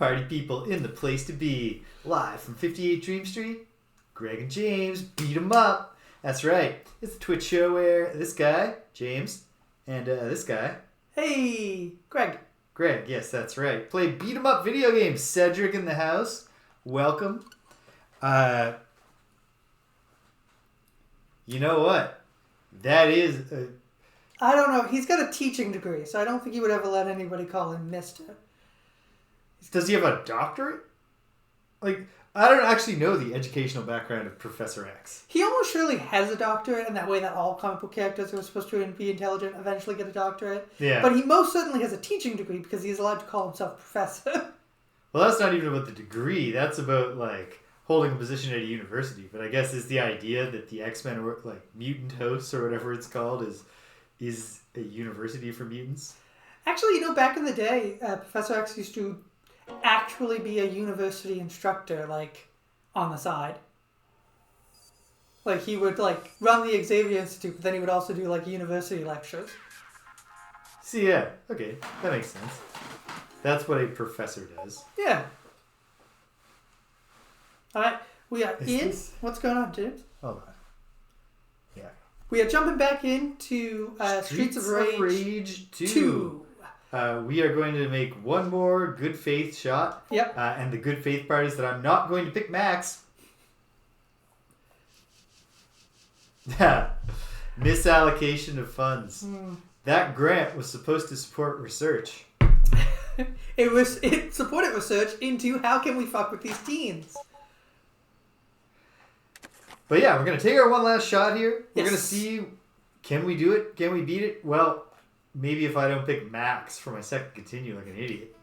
Party people in the place to be. Live from 58 Dream Street, Greg and James beat 'em up. That's right. It's a Twitch show where this guy, James, and this guy... Hey, Greg. Greg, yes, that's right. Play beat 'em up video games. Cedric in the house. Welcome. You know what? That is... I don't know. He's got a teaching degree, so I don't think he would ever let anybody call him Mister. Does he have a doctorate? Like, I don't actually know the educational background of Professor X. He almost surely has a doctorate, and that way that all comic book characters who are supposed to be intelligent eventually get a doctorate. Yeah. But he most certainly has a teaching degree because he's allowed to call himself professor. Well, that's not even about the degree. That's about, like, holding a position at a university. But I guess it's the idea that the X-Men, or, like, Mutant House or whatever it's called, is a university for mutants. Actually, you know, back in the day, Professor X used to actually be a university instructor, like, on the side. Like, he would, like, run the Xavier Institute, but then he would also do, like, university lectures. See, yeah. Okay. That makes sense. That's what a professor does. Yeah. Alright, we are in. What's going on, James? Hold on. Yeah. We are jumping back into Streets of Rage 2. We are going to make one more good faith shot. Yep. And the good faith part is that I'm not going to pick Max. Misallocation of funds. That grant was supposed to support research. It supported research into how can we fuck with these teens. But yeah, we're going to take our one last shot here. We're Yes. going to see, can we do it? Can we beat it? Well, maybe if I don't pick Max for my second continue like an idiot.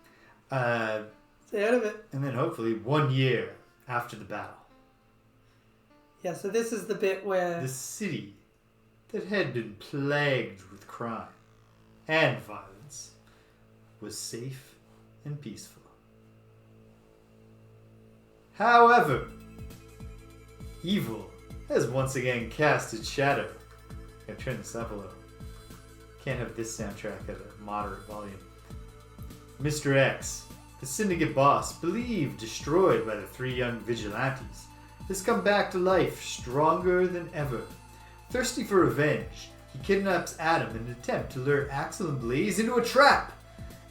Stay out of it. And then hopefully 1 year after the battle. Yeah, so this is the bit where... The city that had been plagued with crime and violence was safe and peaceful. However, evil has once again cast its shadow. Gotta turn this up a little. Can't have this soundtrack at a moderate volume. Mr. X, the syndicate boss, believed destroyed by the three young vigilantes, has come back to life stronger than ever. Thirsty for revenge, he kidnaps Adam in an attempt to lure Axel and Blaze into a trap.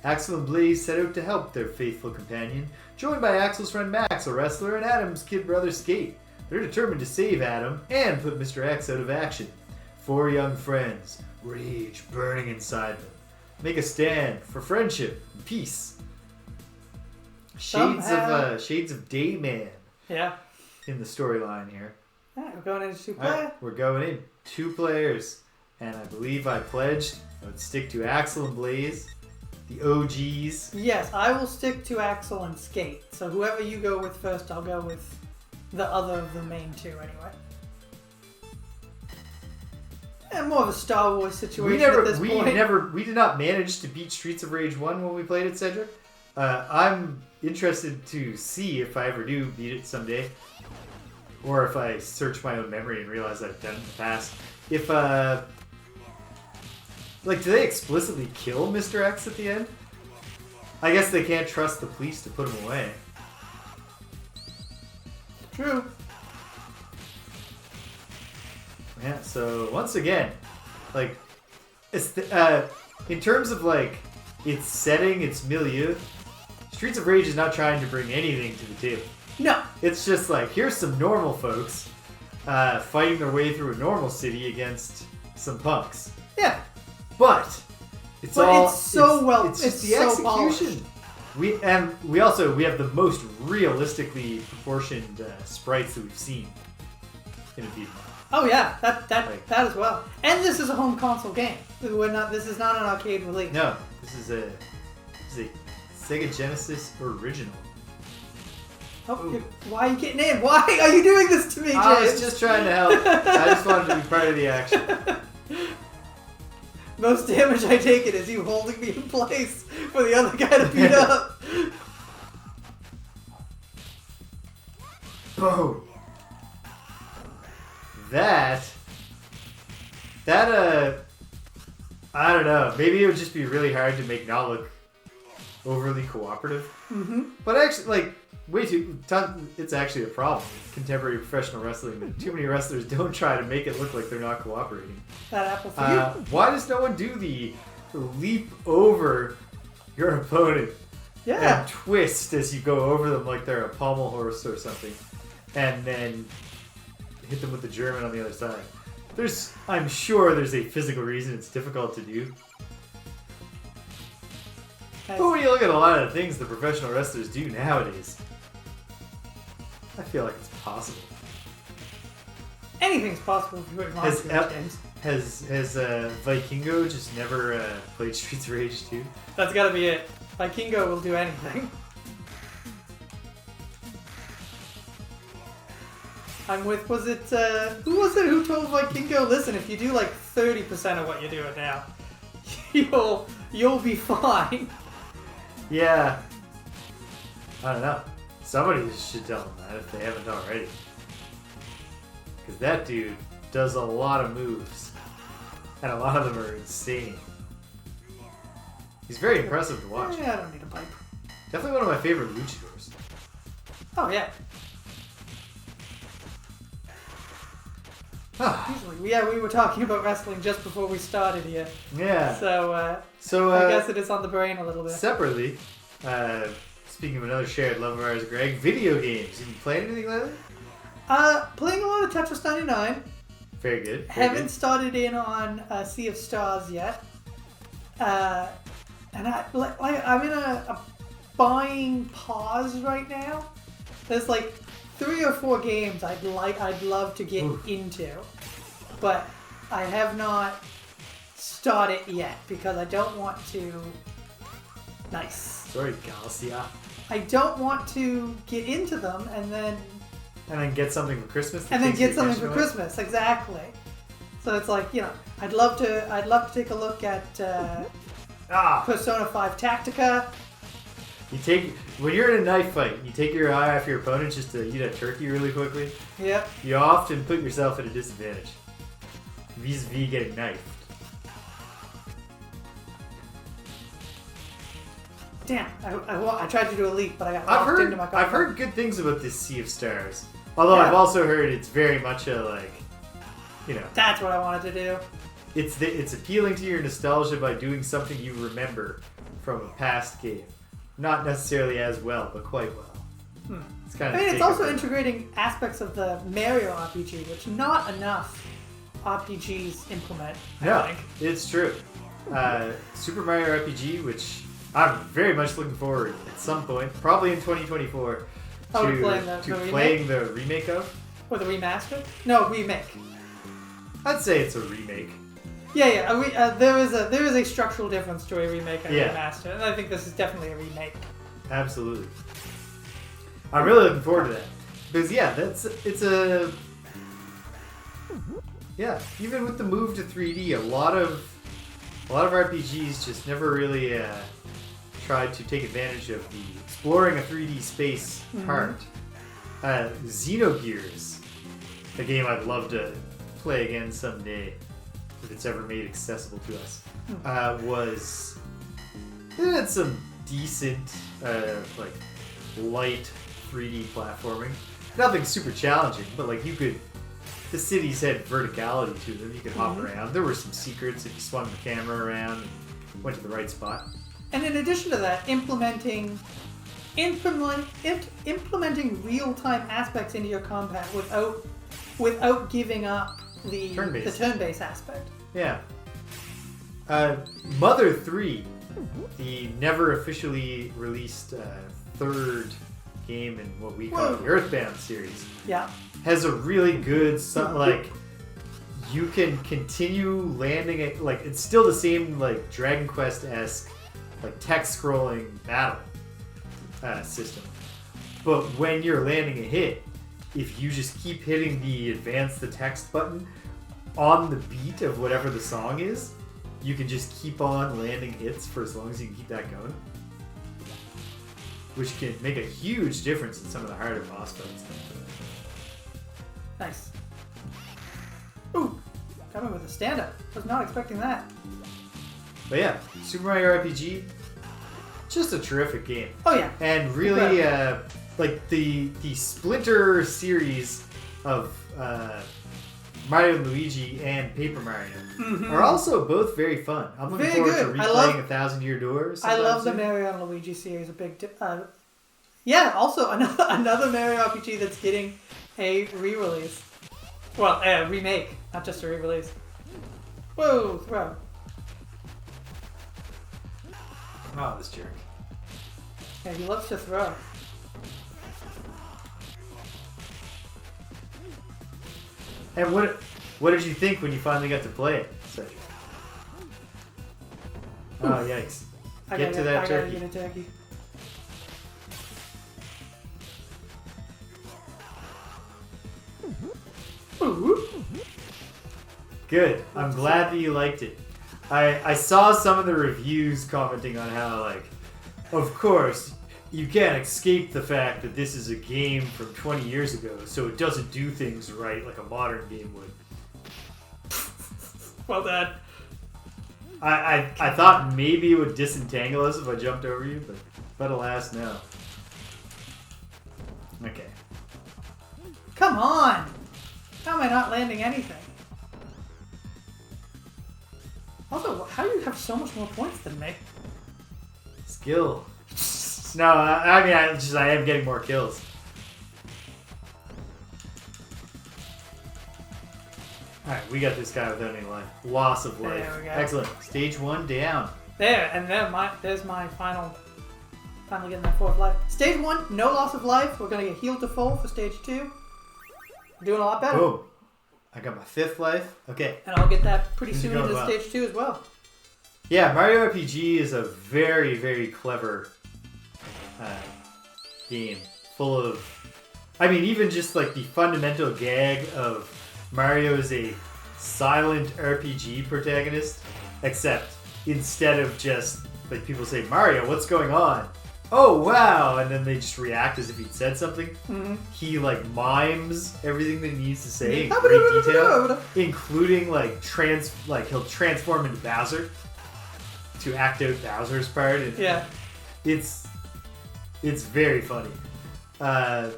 Axel and Blaze set out to help their faithful companion, joined by Axel's friend Max, a wrestler, and Adam's kid brother Skate. They're determined to save Adam and put Mr. X out of action. Four young friends, rage burning inside them, make a stand for friendship and peace. Shades of Dayman. Yeah. In the storyline here. Alright, we're going into 2-player. Right, we're going in 2 players, and I believe I pledged I would stick to Axel and Blaze, the OGs. Yes, I will stick to Axel and Skate. So whoever you go with first, I'll go with the other of the main two anyway. And more of a Star Wars situation at this point. We did not manage to beat Streets of Rage 1 when we played it, Cedric. I'm interested to see if I ever do beat it someday. Or if I search my own memory and realize I've done it in the past. If, like, do they explicitly kill Mr. X at the end? I guess they can't trust the police to put him away. True. Yeah, so once again, like, it's in terms of, like, its setting, its milieu, Streets of Rage is not trying to bring anything to the table. No. It's just like, here's some normal folks fighting their way through a normal city against some punks. Yeah. But it's the execution. We have the most realistically proportioned sprites that we've seen in a beat 'em up. Oh yeah, that as well. And this is a home console game. This is not an arcade release. No, this is a Sega Genesis original. Oh, why are you getting in? Why are you doing this to me, James? I was just trying to help. I just wanted to be part of the action. Most damage I take it is you holding me in place for the other guy to beat up. Boom. That I don't know. Maybe it would just be really hard to make not look overly cooperative. Mm-hmm. But actually, like, it's actually a problem. Contemporary professional wrestling. That too many wrestlers don't try to make it look like they're not cooperating. That apple for you. Why does no one do the leap over your opponent Yeah. and twist as you go over them like they're a pommel horse or something, and then hit them with the German on the other side? I'm sure there's a physical reason it's difficult to do. Nice. But when you look at a lot of the things the professional wrestlers do nowadays, I feel like it's possible. Anything's possible if you put Has monster games. Has Vikingo just never played Streets of Rage 2? That's gotta be it. Vikingo will do anything. I'm with, who was it who told Vikingo, listen, if you do like 30% of what you're doing now, you'll be fine. Yeah. I don't know. Somebody should tell them that if they haven't already. Because that dude does a lot of moves. And a lot of them are insane. He's very impressive to watch. Yeah, I don't need a pipe. Definitely one of my favorite luchadors. Oh, yeah. Easily. Yeah, we were talking about wrestling just before we started here. Yeah. So I guess it is on the brain a little bit. Separately, speaking of another shared love of ours, Greg, video games. Have you played anything lately? Playing a lot of Tetris 99. Very good. Haven't started in on Sea of Stars yet. And I'm in a buying pause right now. There's like 3 or 4 games I'd love to get into, but I have not started yet because I don't want to. Nice. Sorry, Galaxia. I don't want to get into them and then get something for Christmas. Christmas, exactly. So it's like, I'd love to take a look at Persona 5 Tactica. When you're in a knife fight, you take your eye off your opponent just to eat a turkey really quickly. Yep. You often put yourself at a disadvantage vis-a-vis getting knifed. Damn, I tried to do a leap, but I got locked into my car. I've heard good things about this Sea of Stars. Although Yeah. I've also heard it's very much a That's what I wanted to do. It's appealing to your nostalgia by doing something you remember from a past game. Not necessarily as well, but quite well. It's kind of. It's also integrating aspects of the Mario RPG, which not enough RPGs implement. I think. It's true. Super Mario RPG, which I'm very much looking forward at some point, probably in 2024, playing the remake of. Or the remaster? No, remake. I'd say it's a remake. Yeah. There is a structural difference to a remake and a Yeah. remaster, and I think this is definitely a remake. Absolutely. I'm really looking forward to that because even with the move to 3D, a lot of RPGs just never really tried to take advantage of the exploring a 3D space part. Xenogears, a game I'd love to play again someday if it's ever made accessible to us, it had some decent light 3D platforming. Nothing super challenging, but the cities had verticality to them. You could hop around. There were some secrets if you swung the camera around and went to the right spot. And in addition to that, implementing real-time aspects into your combat without giving up the turn-based aspect. Yeah. Mother 3, the never officially released third game in what we call the Earthbound series, has a really good you can continue landing it, it's still the same Dragon Quest-esque text scrolling battle system, but when you're landing a hit, if you just keep hitting the advance the text button on the beat of whatever the song is, you can just keep on landing hits for as long as you can keep that going, which can make a huge difference in some of the harder boss fights. Nice. Ooh, coming with a stand-up. Was not expecting that. But yeah, Super Mario RPG, just a terrific game. Oh yeah. And really, like the Splinter series of Mario and Luigi and Paper Mario are also both very fun. I'm looking forward to replaying 1,000 Year Door. I love the Mario and Luigi series. Yeah, also another Mario RPG that's getting a re-release. Well, a remake, not just a re-release. Whoa, throw. Oh, this jerk. Yeah, he loves to throw. And what did you think when you finally got to play it, Cedric? Oh, yikes. Get to that turkey. I gotta get a turkey. Good. I'm glad that you liked it. I saw some of the reviews commenting on how, like, of course, you can't escape the fact that this is a game from 20 years ago, so it doesn't do things right like a modern game would. Well done. I thought maybe it would disentangle us if I jumped over you, but alas, no. Okay. Come on! How am I not landing anything? Also, how do you have so much more points than me? Skill. No, I mean, I am getting more kills. Alright, we got this guy without any life. Loss of life. There we go. Excellent. Stage 1 down. There, and there's my finally getting that 4th life. Stage 1, no loss of life. We're gonna get healed to full for stage 2. Doing a lot better. Boom. I got my 5th life. Okay. And I'll get that pretty This is soon going into well. stage 2 as well. Yeah, Mario RPG is a very, very clever game. Full of... I mean, even just like the fundamental gag of Mario is a silent RPG protagonist, except instead of just, like, people say, Mario, what's going on? Oh, wow! And then they just react as if he'd said something. Mm-hmm. He, like, mimes everything that he needs to say in great detail, including, like, he'll transform into Bowser to act out Bowser's part. And yeah. It's very funny. And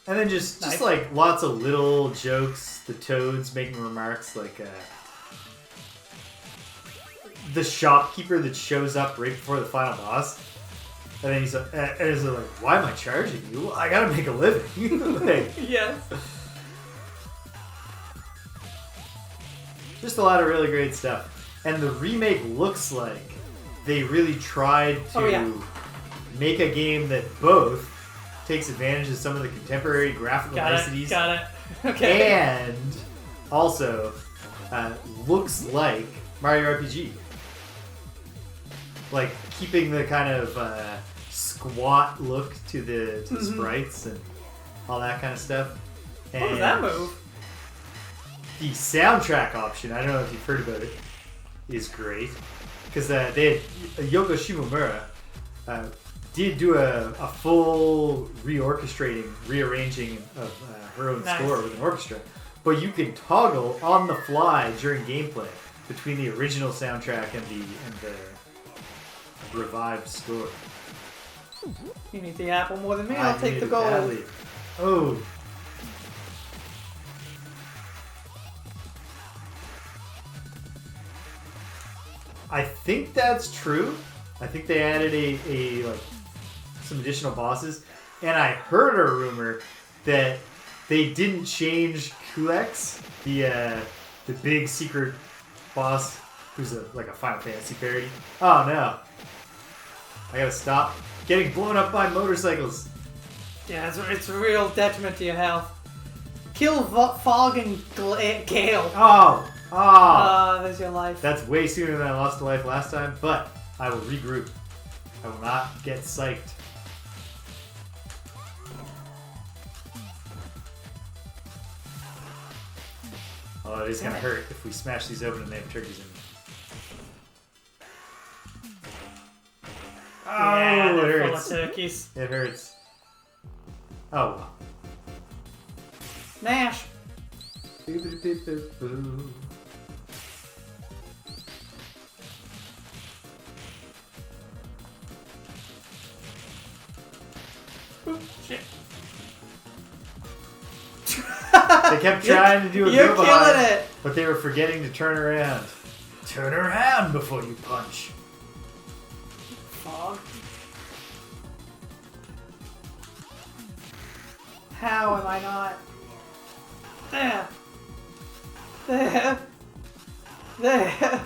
then just Nice. like lots of little jokes. The Toads making remarks like the shopkeeper that shows up right before the final boss, and then he's like, "Why am I charging you? Well, I gotta make a living." Like, Yes. just a lot of really great stuff. And the remake looks like they really tried to make a game that both takes advantage of some of the contemporary graphical niceties. Got it. Okay. And also looks like Mario RPG. Like keeping the kind of squat look to the sprites and all that kind of stuff. And What was that move? the soundtrack option, I don't know if you've heard about it, is great. Because they had Yoko Shimomura did do a full rearranging of her own score with an orchestra. But you can toggle on the fly during gameplay between the original soundtrack and the revived score. You need the apple more than me. I'll take need the it gold. badly. Oh. I think that's true. I think they added a like some additional bosses, and I heard a rumor that they didn't change Kulex, the big secret boss who's like a Final Fantasy parody. Oh no! I gotta stop getting blown up by motorcycles. Yeah, it's a real detriment to your health. Kill Fog and Gale. Oh! There's your life. That's way sooner than I lost a life last time, but I will regroup. I will not get psyched. Oh, it is gonna hurt if we smash these open and they have turkeys in them. Yeah, Oh, it they're full of hurts. turkeys. It hurts. Oh well. Smash. Boo-boo-boo-boo-boo. Shit. They kept trying to do a You're go killing behind, it. but they were forgetting to turn around. Turn around before you punch. Fog. How am I not? There. There. There.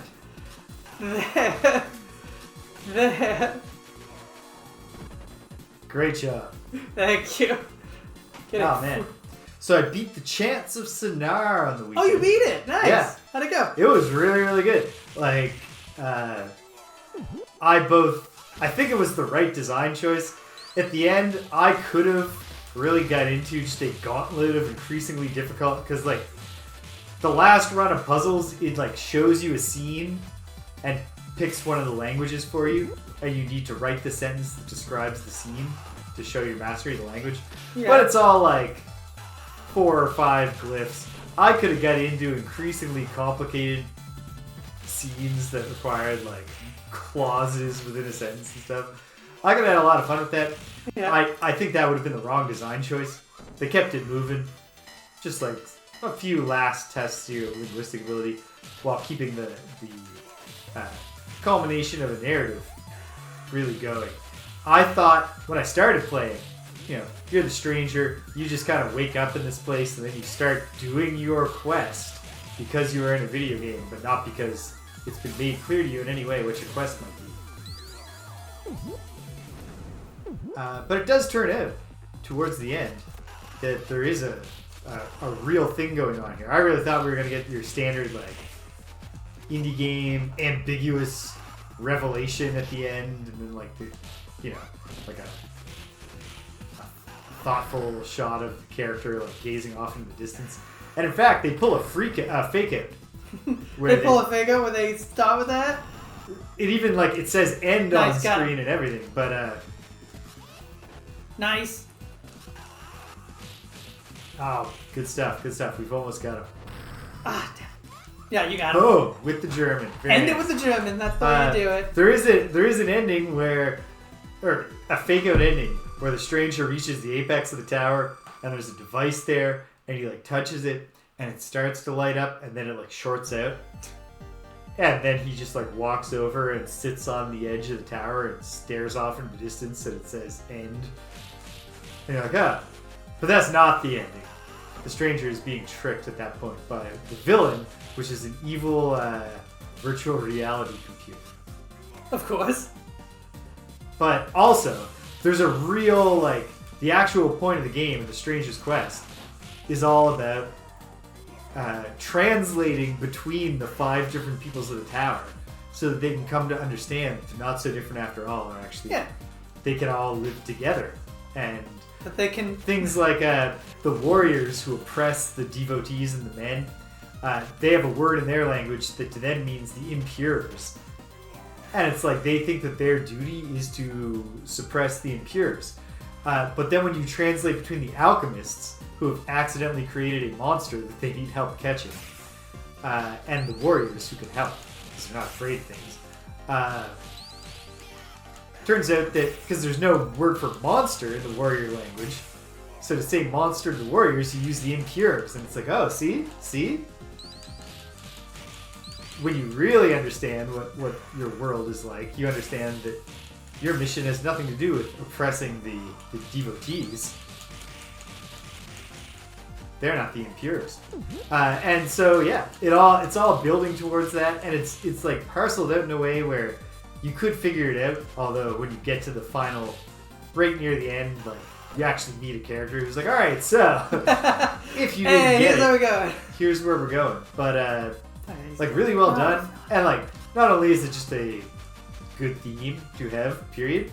There. There. Great job. Thank you. Get Oh it. man. So I beat the Chants of Sonar on the weekend. Oh, you beat it. Nice. Yeah. How'd it go? It was really, really good. Like, I think it was the right design choice. At the end, I could have really got into just a gauntlet of increasingly difficult, because like the last run of puzzles, it like shows you a scene and picks one of the languages for you, and you need to write the sentence that describes the scene to show your mastery of the language. Yeah. But it's all like 4 or 5 glyphs. I could have got into increasingly complicated scenes that required like clauses within a sentence and stuff. I could have had a lot of fun with that. Yeah. I think that would have been the wrong design choice. They kept it moving. Just like a few last tests to your linguistic ability while keeping the culmination of a narrative really going. I thought when I started playing, you know, you're the stranger, you just kind of wake up in this place and then you start doing your quest because you are in a video game, but not because it's been made clear to you in any way what your quest might be. But it does turn out, towards the end, that there is a real thing going on here. I really thought we were going to get your standard, like, indie game, ambiguous revelation at the end, and then, like, the, you know, like a thoughtful shot of the character, like, gazing off into the distance. And in fact, they pull a fake out. They pull a fake out where they start with that? It even, like, it says end Nice, on screen and everything, but, Nice. oh, good stuff, good stuff. We've almost got him. Ah, damn. Yeah, you got it. Oh, with the German. Very End it nice. with the German. That's the way you do it. There is an ending where, or a fake out ending where the stranger reaches the apex of the tower and there's a device there and he like touches it and it starts to light up and then it like shorts out. And then he just like walks over and sits on the edge of the tower and stares off into the distance and it says end. And you're like, ah. But that's not the ending. The stranger is being tricked at that point by the villain, which is an evil virtual reality computer. Of course. But also, there's a real, like, the actual point of the game in the Stranger's Quest is all about translating between the 5 different peoples of the tower so that they can come to understand that they're not so different after all, or actually they can all live together. And that they can... things like the warriors who oppress the devotees and the men, they have a word in their language that to them means the impures. And it's like they think that their duty is to suppress the impures. But then when you translate between the alchemists, who have accidentally created a monster that they need help catching, and the warriors who can help, because they're not afraid of things. Turns out that, because there's no word for monster in the warrior language, so to say monster to the warriors, you use the impures. And it's like, oh, see? When you really understand what your world is like, you understand that your mission has nothing to do with oppressing the devotees. They're not the impures. And so, yeah, it's all building towards that, and it's like parceled out in a way where you could figure it out, although when you get to the final, right near the end, like, you actually meet a character who's like, alright, so, if you didn't get it, here's where we're going. But, like, really well done. And, like, not only is it just a good theme to have, period.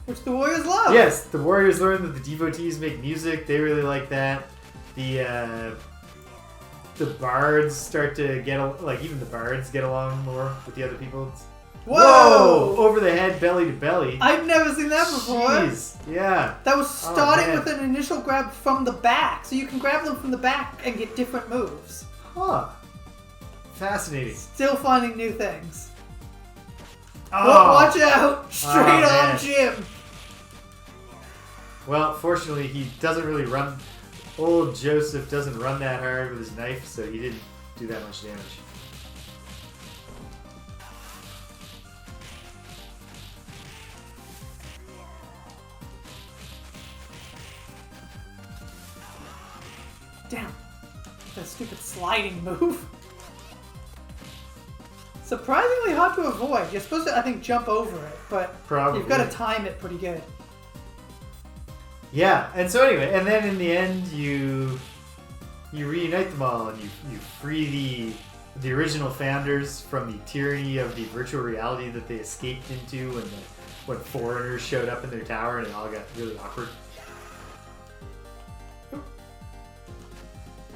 Which the warriors love. Yes, the warriors learn that the devotees make music. They really like that. The bards start to get, like, even the bards get along more with the other people. Whoa! Over the head, belly to belly. I've never seen that before. Jeez, yeah. That was starting with an initial grab from the back, so you can grab them from the back and get different moves. Huh. Fascinating. Still finding new things. Oh. Watch out! Straight arm Jim! Well, fortunately, he doesn't really run. Old Joseph doesn't run that hard with his knife, so he didn't do that much damage. Damn. That stupid sliding move. Surprisingly hard to avoid. You're supposed to, I think, jump over it, but Probably. you've got to time it pretty good. Yeah, and so anyway, and then in the end, you reunite them all, and you free the original founders from the tyranny of the virtual reality that they escaped into when foreigners showed up in their tower, and it all got really awkward.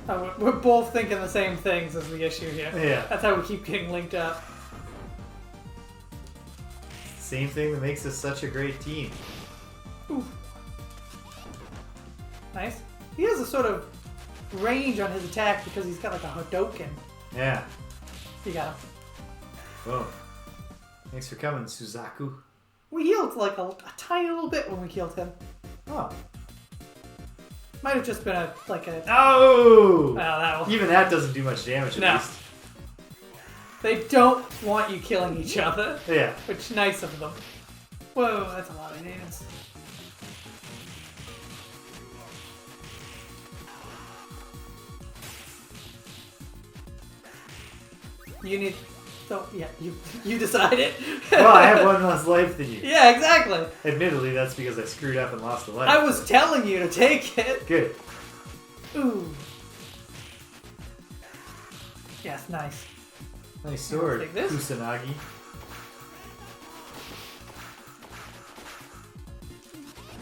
Oh, we're both thinking the same things as the issue here. Yeah. That's how we keep getting linked up. Same thing that makes us such a great team. Ooh. Nice. He has a sort of range on his attack because he's got like a Hadoken. Yeah. You got him. Boom. Thanks for coming, Suzaku. We healed like a tiny little bit when we killed him. Oh. Might have just been a. Oh! That one. Even that doesn't do much damage, at No. least. They don't want you killing each other. Yeah. Which nice of them. Whoa, that's a lot of damage. You need. So yeah, you decided. Well, I have one less life than you. Yeah, exactly. Admittedly, that's because I screwed up and lost a life. I was telling you to take it. Good. Ooh. Yes, nice. Nice sword, Take this. Kusanagi.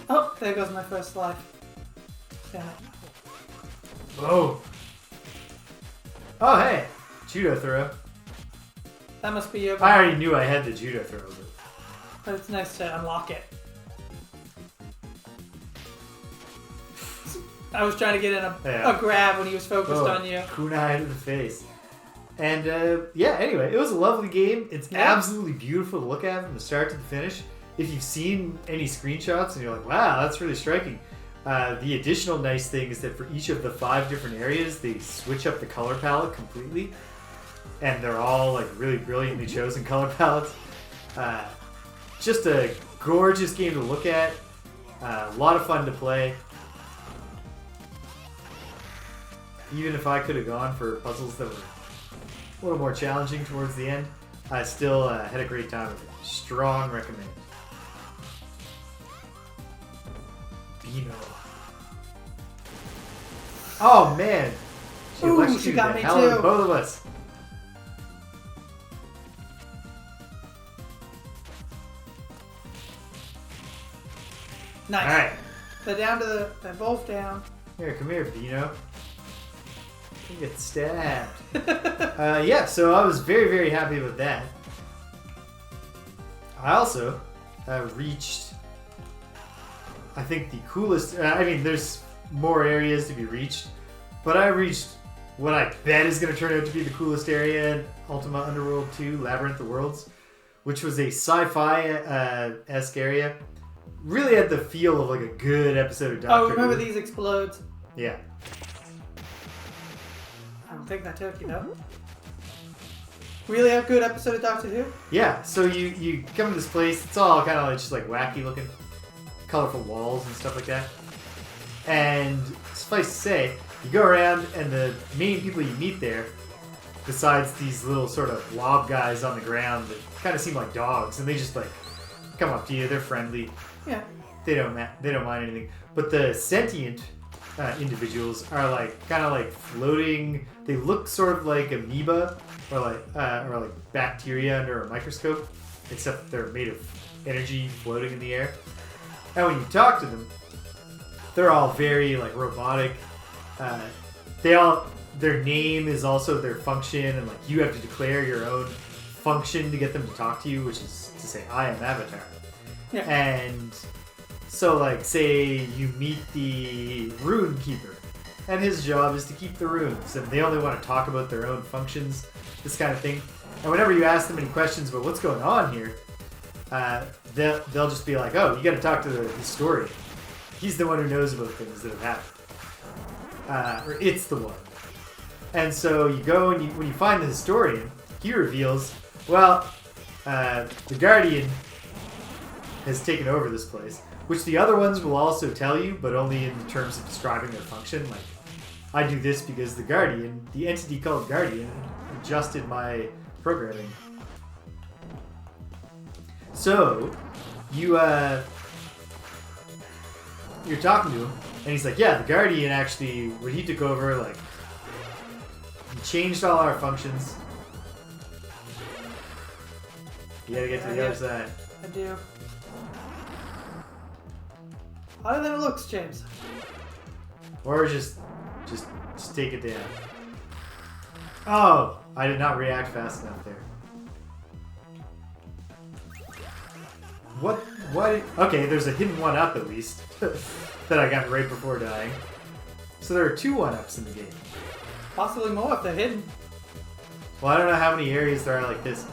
Oh, there goes my first life. Damn it. Whoa. Oh, hey. Judo throw. That must be your. I already knew I had the judo throw, But it's nice to unlock it. I was trying to get in a grab when he was focused on you. Kunai to the face. And yeah, anyway, it was a lovely game. It's absolutely beautiful to look at from the start to the finish. If you've seen any screenshots and you're like, wow, that's really striking. The additional nice thing is that for each of the 5 different areas, they switch up the color palette completely. And they're all like really brilliantly chosen color palettes. Just a gorgeous game to look at. A lot of fun to play. Even if I could have gone for puzzles that were a little more challenging towards the end, I still had a great time with it. Strong recommend. Beano. Oh man! She Ooh, electrocuted she got the me hell out of too. both of us. Nice. Alright. They're both down. Here, come here, Beano. You get stabbed. Yeah, so I was very, very happy with that. I also reached, I think, the coolest. I mean, there's more areas to be reached, but I reached what I bet is going to turn out to be the coolest area in Ultima Underworld 2, Labyrinth of Worlds, which was a sci-fi-esque area. Really had the feel of like a good episode of Doctor Who. Oh, remember these explodes? Yeah. I don't think that took you, though. Really a good episode of Doctor Who? Yeah, so you come to this place, it's all kind of like just like wacky looking, colorful walls and stuff like that. And suffice to say, you go around and the main people you meet there, besides these little sort of blob guys on the ground that kind of seem like dogs, and they just like come up to you, they're friendly. Yeah. They don't mind anything. But the sentient individuals are like kind of like floating. They look sort of like amoeba or like bacteria under a microscope, except they're made of energy floating in the air. And when you talk to them, they're all very like robotic. Their name is also their function, and like you have to declare your own function to get them to talk to you, which is to say, I am Avatar. Yeah. And so, like, say you meet the Rune Keeper, and his job is to keep the runes, and they only want to talk about their own functions, this kind of thing. And whenever you ask them any questions about what's going on here, they'll just be like, oh, you got to talk to the historian. He's the one who knows about things that have happened. Or it's the one. And so you go and when you find the historian, he reveals, well, the Guardian has taken over this place, which the other ones will also tell you, but only in terms of describing their function. Like, I do this because the Guardian, the entity called Guardian, adjusted my programming. So, you're talking to him, and he's like, yeah, the Guardian actually, when he took over, like, he changed all our functions. You gotta get to the other side. I do. Other than it looks, James. Or just take it down. Oh, I did not react fast enough there. What? Okay, there's a hidden 1-up at least that I got right before dying. So there are 2 1-ups in the game. Possibly more if they're hidden. Well, I don't know how many areas there are like this.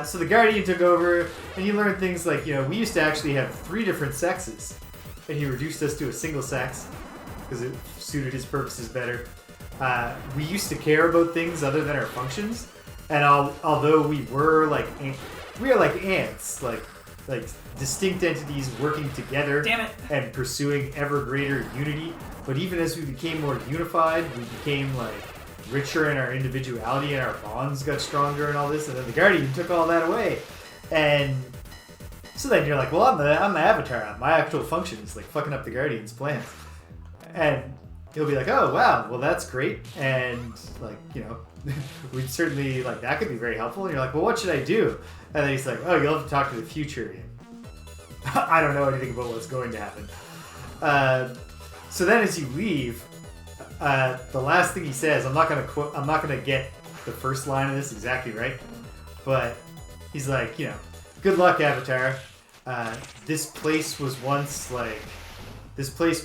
So the Guardian took over, and you learn things like, we used to actually have 3 different sexes, and he reduced us to a single sex because it suited his purposes better. We used to care about things other than our functions, and although we were like ants, like distinct entities working together and pursuing ever greater unity. But even as we became more unified, we became like richer in our individuality, and our bonds got stronger and all this. And then the Guardian took all that away, and so then you're like, well, I'm the Avatar. My actual function is like fucking up the Guardian's plans, and he'll be like, oh wow, well that's great, and like we'd certainly like that could be very helpful. And you're like, well, what should I do? And then he's like, oh, you'll have to talk to the future. I don't know anything about what's going to happen. So then as you leave, the last thing he says, I'm not gonna get the first line of this exactly right, but he's like, good luck, Avatar. This place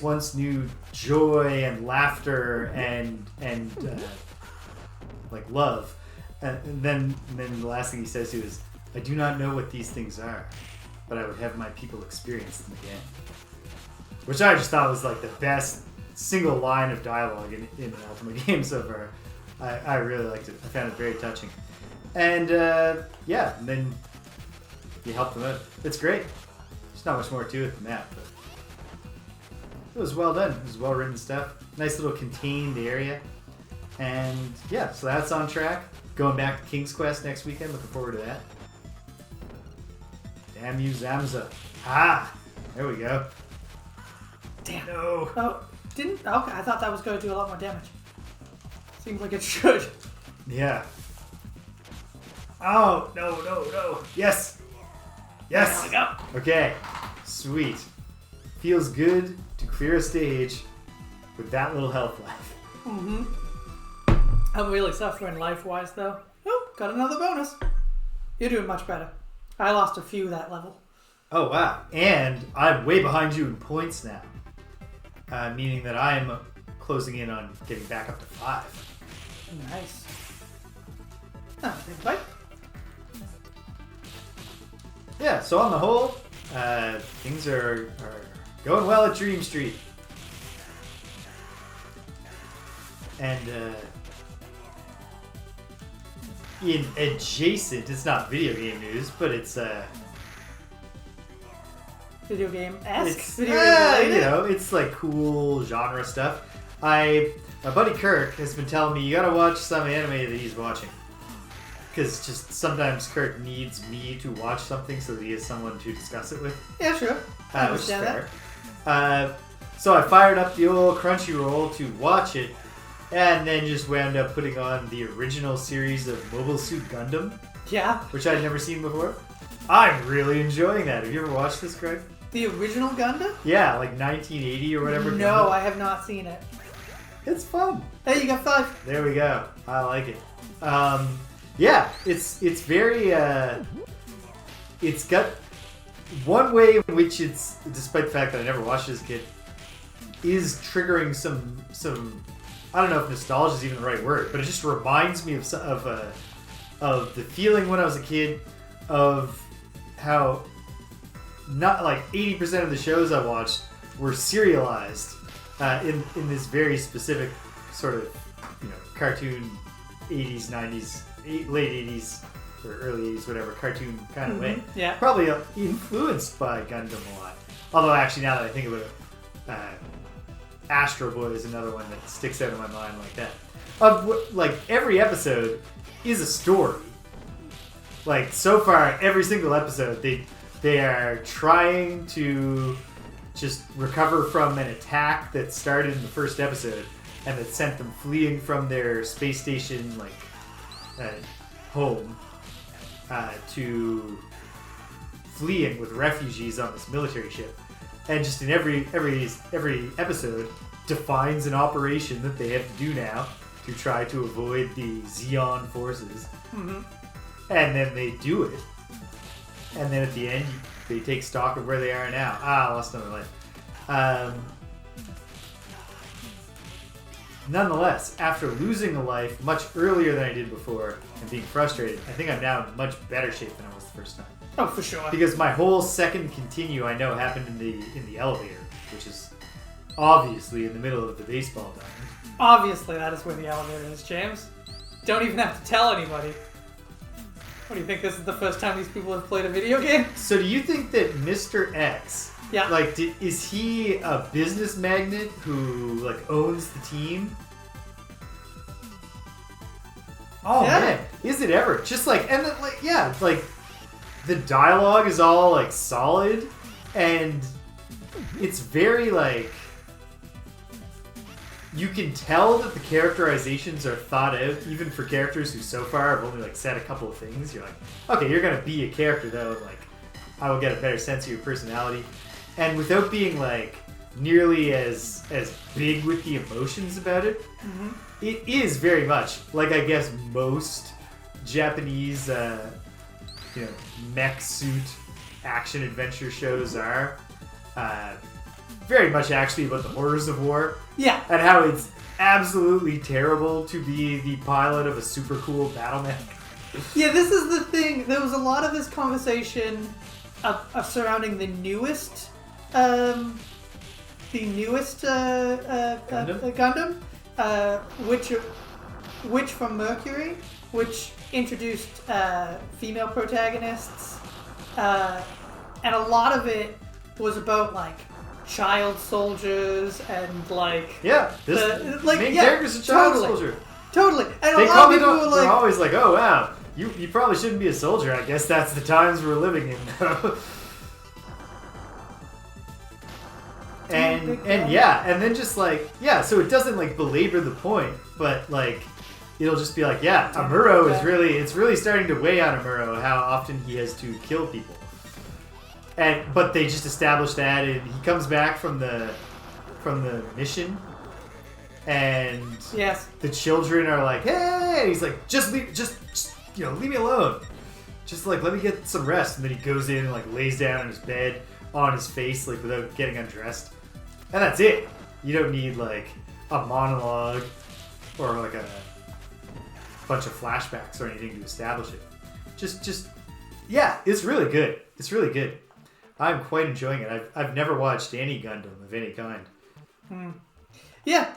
once knew joy and laughter and like love. And then the last thing he says to you is, I do not know what these things are, but I would have my people experience them again. Which I just thought was like the best single line of dialogue in an Ultimate game so far. I really liked it. I found it very touching. And and then you helped them out. It's great. There's not much more to it than that, but it was well done. It was well written stuff. Nice little contained area. And yeah, so that's on track. Going back to King's Quest next weekend. Looking forward to that. Damn you, Zamza. There we go. Damn. No. Oh, didn't? Okay, I thought that was going to do a lot more damage. Seems like it should. Yeah. Oh, no. Yes. There we go. Okay. Sweet. Feels good to clear a stage with that little health left. Mm-hmm. I'm really suffering life-wise, though. Oh, got another bonus. You're doing much better. I lost a few that level. Oh, wow. And I'm way behind you in points now. Meaning that I'm closing in on getting back up to 5. Nice. Oh, big bite. Yeah, so on the whole, things are going well at Dream Street. And in adjacent, it's not video game news, but it's Video game-esque? it's Video game related? it's like cool genre stuff. My buddy Kirk has been telling me you gotta watch some anime that he's watching. Because just sometimes Kirk needs me to watch something so that he has someone to discuss it with. Yeah, sure. I Which is understand fair. So I fired up the old Crunchyroll to watch it, and then just wound up putting on the original series of Mobile Suit Gundam, Yeah. which I'd never seen before. I'm really enjoying that. Have you ever watched this, Craig? The original Gundam? Yeah, like 1980 or whatever. No, Gundam. I have not seen it. It's fun. Hey, you got 5. There we go. I like it. Yeah, it's very. It's got one way in which it's, despite the fact that I never watched it as a kid, is triggering some. I don't know if nostalgia is even the right word, but it just reminds me of the feeling when I was a kid of how not like 80% of the shows I watched were serialized in this very specific sort of cartoon 80s, 90s, late 80s or early 80s, whatever, cartoon kind of way. Yeah. Probably influenced by Gundam a lot. Although actually, now that I think about it, Astro Boy is another one that sticks out in my mind like that. Like every episode is a story. Like so far, every single episode, they are trying to just recover from an attack that started in the first episode and that sent them fleeing from their space station home to fleeing with refugees on this military ship. And just in every episode defines an operation that they have to do now to try to avoid the Zeon forces. Mm-hmm. And then they do it. And then at the end, they take stock of where they are now. I lost another life. Nonetheless, after losing a life much earlier than I did before and being frustrated, I think I'm now in much better shape than I was the first time. Oh, for sure. Because my whole second continue I know happened in the elevator, which is obviously in the middle of the baseball diamond. Obviously, that is where the elevator is, James. Don't even have to tell anybody. What do you think? This is the first time these people have played a video game? So do you think that Mr. X, yeah, like, is he a business magnate who like owns the team? Oh yeah. Man, is it ever? Just like, and then like, yeah, like the dialogue is all like solid, and it's very like, you can tell that the characterizations are thought out, even for characters who so far have only like said a couple of things. You're like, okay, you're gonna be a character though, and like I will get a better sense of your personality, and without being like nearly as big with the emotions about it. Mm-hmm. It is very much like I guess most Japanese, mech suit action adventure shows are. Very much actually about the horrors of war. Yeah. And how it's absolutely terrible to be the pilot of a super cool battle mech. Yeah, this is the thing. There was a lot of this conversation surrounding the newest Gundam, which from Mercury, which introduced female protagonists, and a lot of it was about like child soldiers and like this main character's a child soldier. Totally, and they a lot of people were they're like, always like, "Oh wow, you probably shouldn't be a soldier." I guess that's the times we're living in now. and yeah, and then just like so it doesn't like belabor the point, but like it'll just be like, Amuro is really starting to weigh on Amuro how often he has to kill people. But they just established that, and he comes back from the mission, and the children are like, "Hey!" And he's like, "Just leave me alone. Just like let me get some rest." And then he goes in and like lays down in his bed on his face, like without getting undressed, and that's it. You don't need like a monologue or like a bunch of flashbacks or anything to establish it. Just it's really good. It's really good. I'm quite enjoying it. I've never watched any Gundam of any kind. Yeah.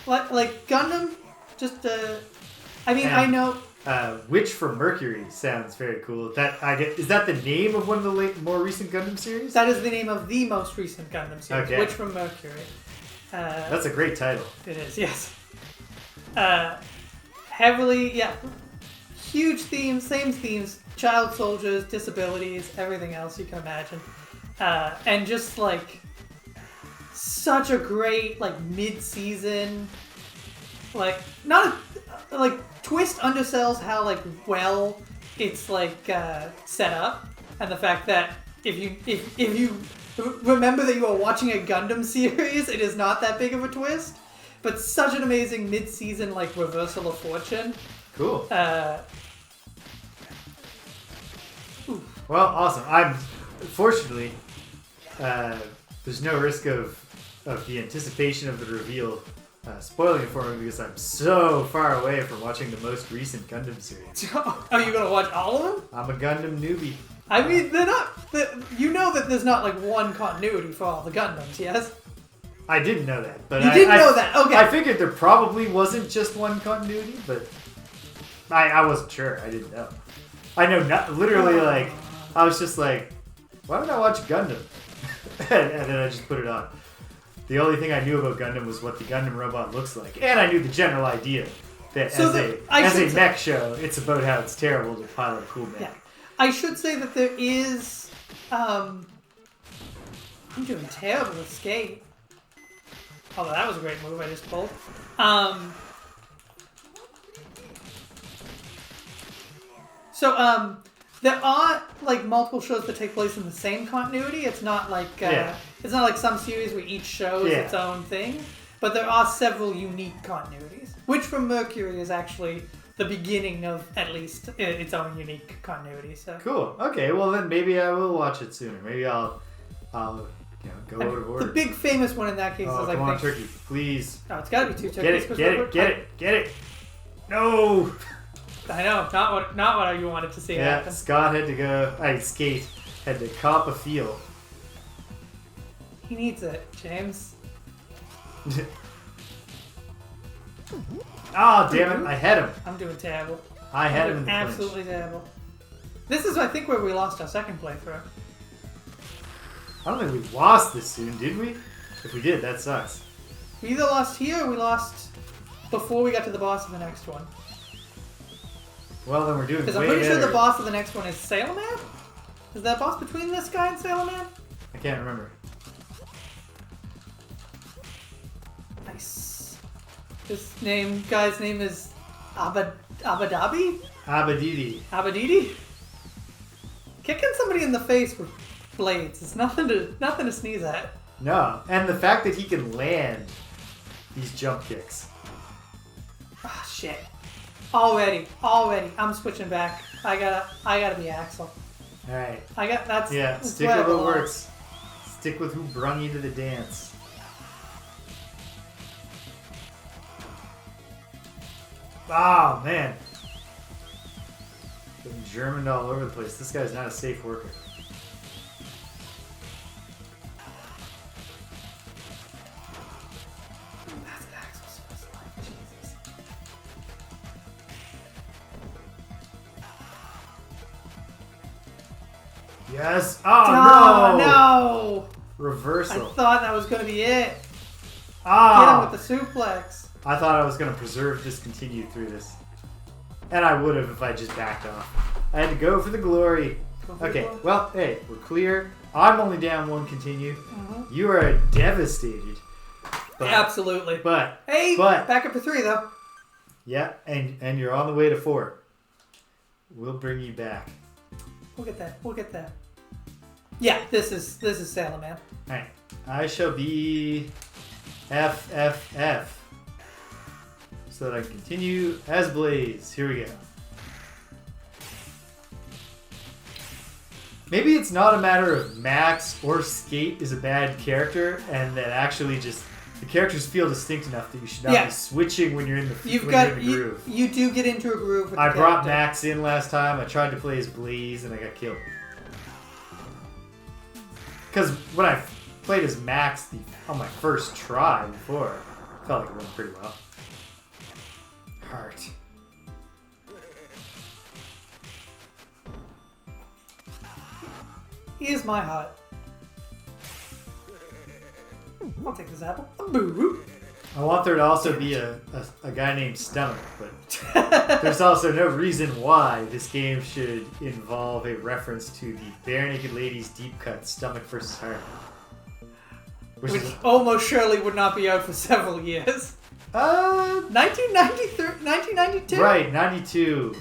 Like Gundam, just I know. Witch from Mercury sounds very cool. Is that the name of one of the more recent Gundam series? That is the name of the most recent Gundam series. Okay. Witch from Mercury. That's a great title. It is, yes. Heavily, huge themes, same themes. Child soldiers, disabilities, everything else you can imagine. And just like such a great like mid-season, like not a, like twist undersells how like well it's like set up, and the fact that if you remember that you are watching a Gundam series, it is not that big of a twist, but such an amazing mid-season like reversal of fortune. Cool. Well, awesome. Fortunately, there's no risk of the anticipation of the reveal spoiling it for me because I'm so far away from watching the most recent Gundam series. Are you gonna watch all of them? I'm a Gundam newbie. I mean, they're not. You know that there's not like one continuity for all the Gundams, yes? I didn't know that, but You didn't know that, okay. I figured there probably wasn't just one continuity, but I wasn't sure. I didn't know. I know not literally like I was just like, why don't I watch Gundam? and then I just put it on. The only thing I knew about Gundam was what the Gundam robot looks like, and I knew the general idea that So as a mech show, it's about how it's terrible to pilot a cool mech. Yeah. I should say that there is. I'm doing terrible with skate. Although that was a great move I just pulled. There are like multiple shows that take place in the same continuity. It's not like it's not like some series where each show is its own thing. But there are several unique continuities, which from Mercury is actually the beginning of at least its own unique continuity. So cool. Okay. Well, then maybe I will watch it sooner. Maybe I'll go out of order. The big famous one in that case is I come on, think. turkey, please. Oh, it's got to be 2 turkeys. Get it. No. I know, not what you wanted to see happen. Scott had to go. Skate had to cop a feel. He needs it, James. Oh, damn it! I had him. I'm doing terrible. I had him in the absolutely terrible. This is, I think, where we lost our second playthrough. I don't think we lost this soon, did we? If we did, that sucks. We either lost here or we lost before we got to the boss of the next one. Well, then we're doing because I'm pretty sure the boss of the next one is Sailor Man? Is that boss between this guy and Sailor Man? I can't remember. Nice. This guy's name is Abadabi? Abadidi. Kicking somebody in the face with blades is nothing to sneeze at. No, and the fact that he can land these jump kicks. Ah, shit. Already. I'm switching back. I gotta be Axel. Alright. That's stick with what works. Stick with who brung you to the dance. Oh, man. Getting Germaned all over the place. This guy's not a safe worker. That's what Axel's supposed to like. Jesus. Yes. Oh, no! Reversal. I thought that was going to be it. Ah! Get him with the suplex. I thought I was going to preserve discontinued through this. And I would have if I just backed off. I had to go for the glory. Okay, well, hey, we're clear. I'm only down one continue. Mm-hmm. You are devastated. But, absolutely. But back up to 3 though. Yeah, and you're on the way to 4. We'll bring you back. We'll get that. Yeah, this is Sailor Man. Alright. I shall be FFF. So that I can continue as Blaze. Here we go. Maybe it's not a matter of Max or Skate is a bad character, and that actually just the characters feel distinct enough that you should not be switching when you're in the groove. You do get into a groove with I brought Max in last time. I tried to play as Blaze, and I got killed. Because when I played as Max on my first try before, I felt like it went pretty well. Heart. He is my heart. I'll take this apple. Boo. I want there to also be a guy named Stomach, but there's also no reason why this game should involve a reference to the Bare Naked Ladies deep cut Stomach vs. Heart. Which almost surely would not be out for several years. 1993, 1992? Right, 92.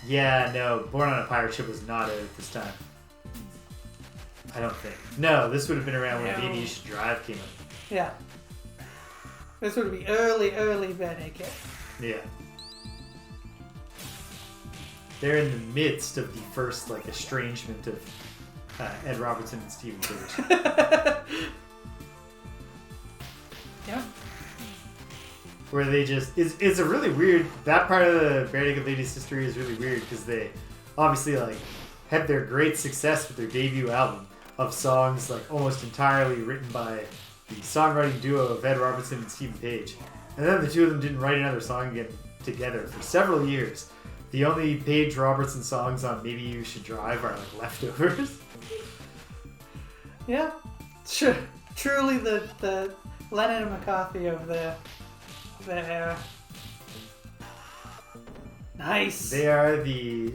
Yeah, no. Born on a Pirate Ship was not out at this time. I don't think. No, this would have been around when Aviation Drive came out. Yeah. This would be early Bare Naked. Yeah. They're in the midst of the first, estrangement of Ed Robertson and Stephen Cage. Yeah. Where they just... It's a really weird... That part of the Bare Naked Ladies history is really weird because they obviously, had their great success with their debut album. of songs like almost entirely written by the songwriting duo of Ed Robertson and Stephen Page. And then the two of them didn't write another song again together for several years. The only Page Robertson songs on Maybe You Should Drive are like leftovers. Yeah, sure. Truly the Lennon and McCarthy of the era. Nice. They are the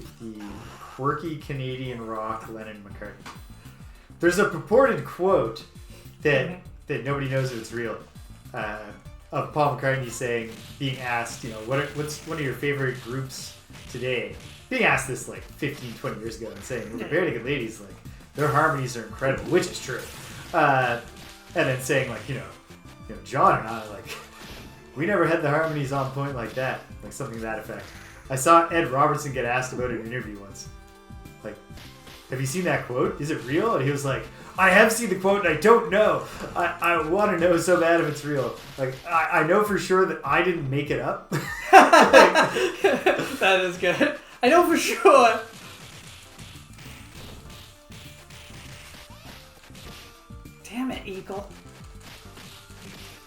quirky Canadian rock Lennon McCartney. There's a purported quote that nobody knows if it's real of Paul McCartney saying, being asked, what's one of your favorite groups today? Being asked this like 15, 20 years ago and saying, well, the Bare Naked Ladies, like, their harmonies are incredible, which is true. And then saying like, John and I, like, we never had the harmonies on point like that. Like something to that effect. I saw Ed Robertson get asked about it in an interview once. Like, have you seen that quote? Is it real? And he was like, I have seen the quote and I don't know. I want to know so bad if it's real. Like, I know for sure that I didn't make it up. That is good. I know for sure. Damn it, Eagle.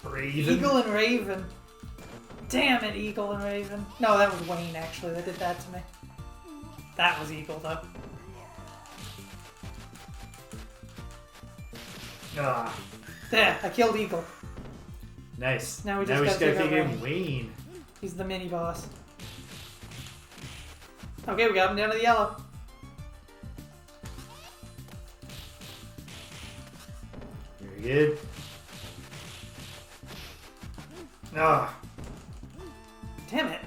Raven. Eagle and Raven. Damn it, Eagle and Raven. No, that was Wayne, actually, that did that to me. That was Eagle, though. Ah, There, I killed Eagle. nice. Now we just gotta gotta figure figure out Wayne. He's the mini boss. Okay, we got him down to the yellow. Very good. Ah, Damn it.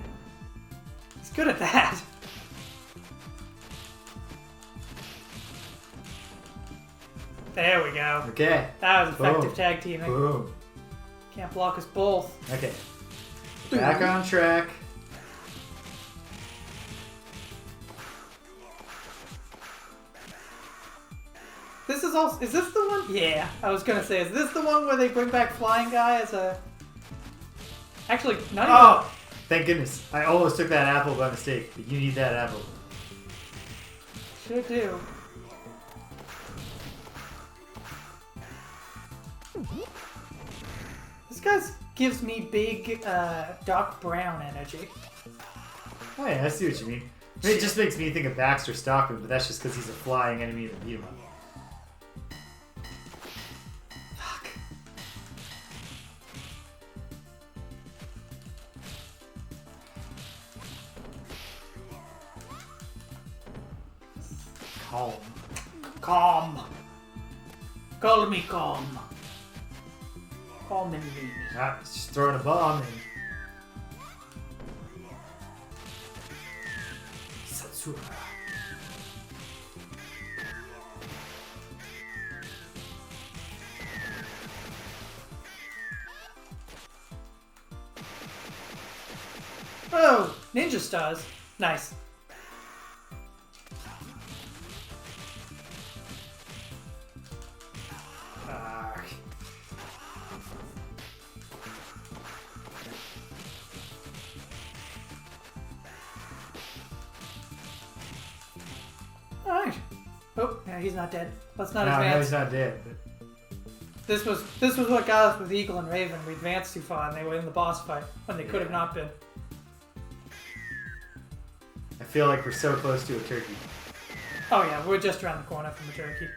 He's good at that. There we go. okay. That was effective Boom. tag teaming. Boom. Can't block us both. Okay. Back on track. This is also... Is this the one? Yeah. I was going to say, is this the one where they bring back Flying Guy as a... Actually, not even... Oh! Thank goodness. I almost took that apple by mistake, but you need that apple. Sure do. This guy gives me big Doc Brown energy. Oh yeah, I see what you mean. I mean, it just makes me think of Baxter Stockman, but that's just because he's a flying enemy that beat him up. Fuck. Calm. Calm. Call me calm. Calm and me. Ah, he's just throwing a bomb and... Satsura. Oh, ninja stars. Nice. Ah. Alright. Oh, yeah, he's not dead. Let's not No, advance. he's not dead. But... This was what got us with Eagle and Raven. We advanced too far and they were in the boss fight when they could have not been. I feel like we're so close to a turkey. Oh yeah, we're just around the corner from the turkey.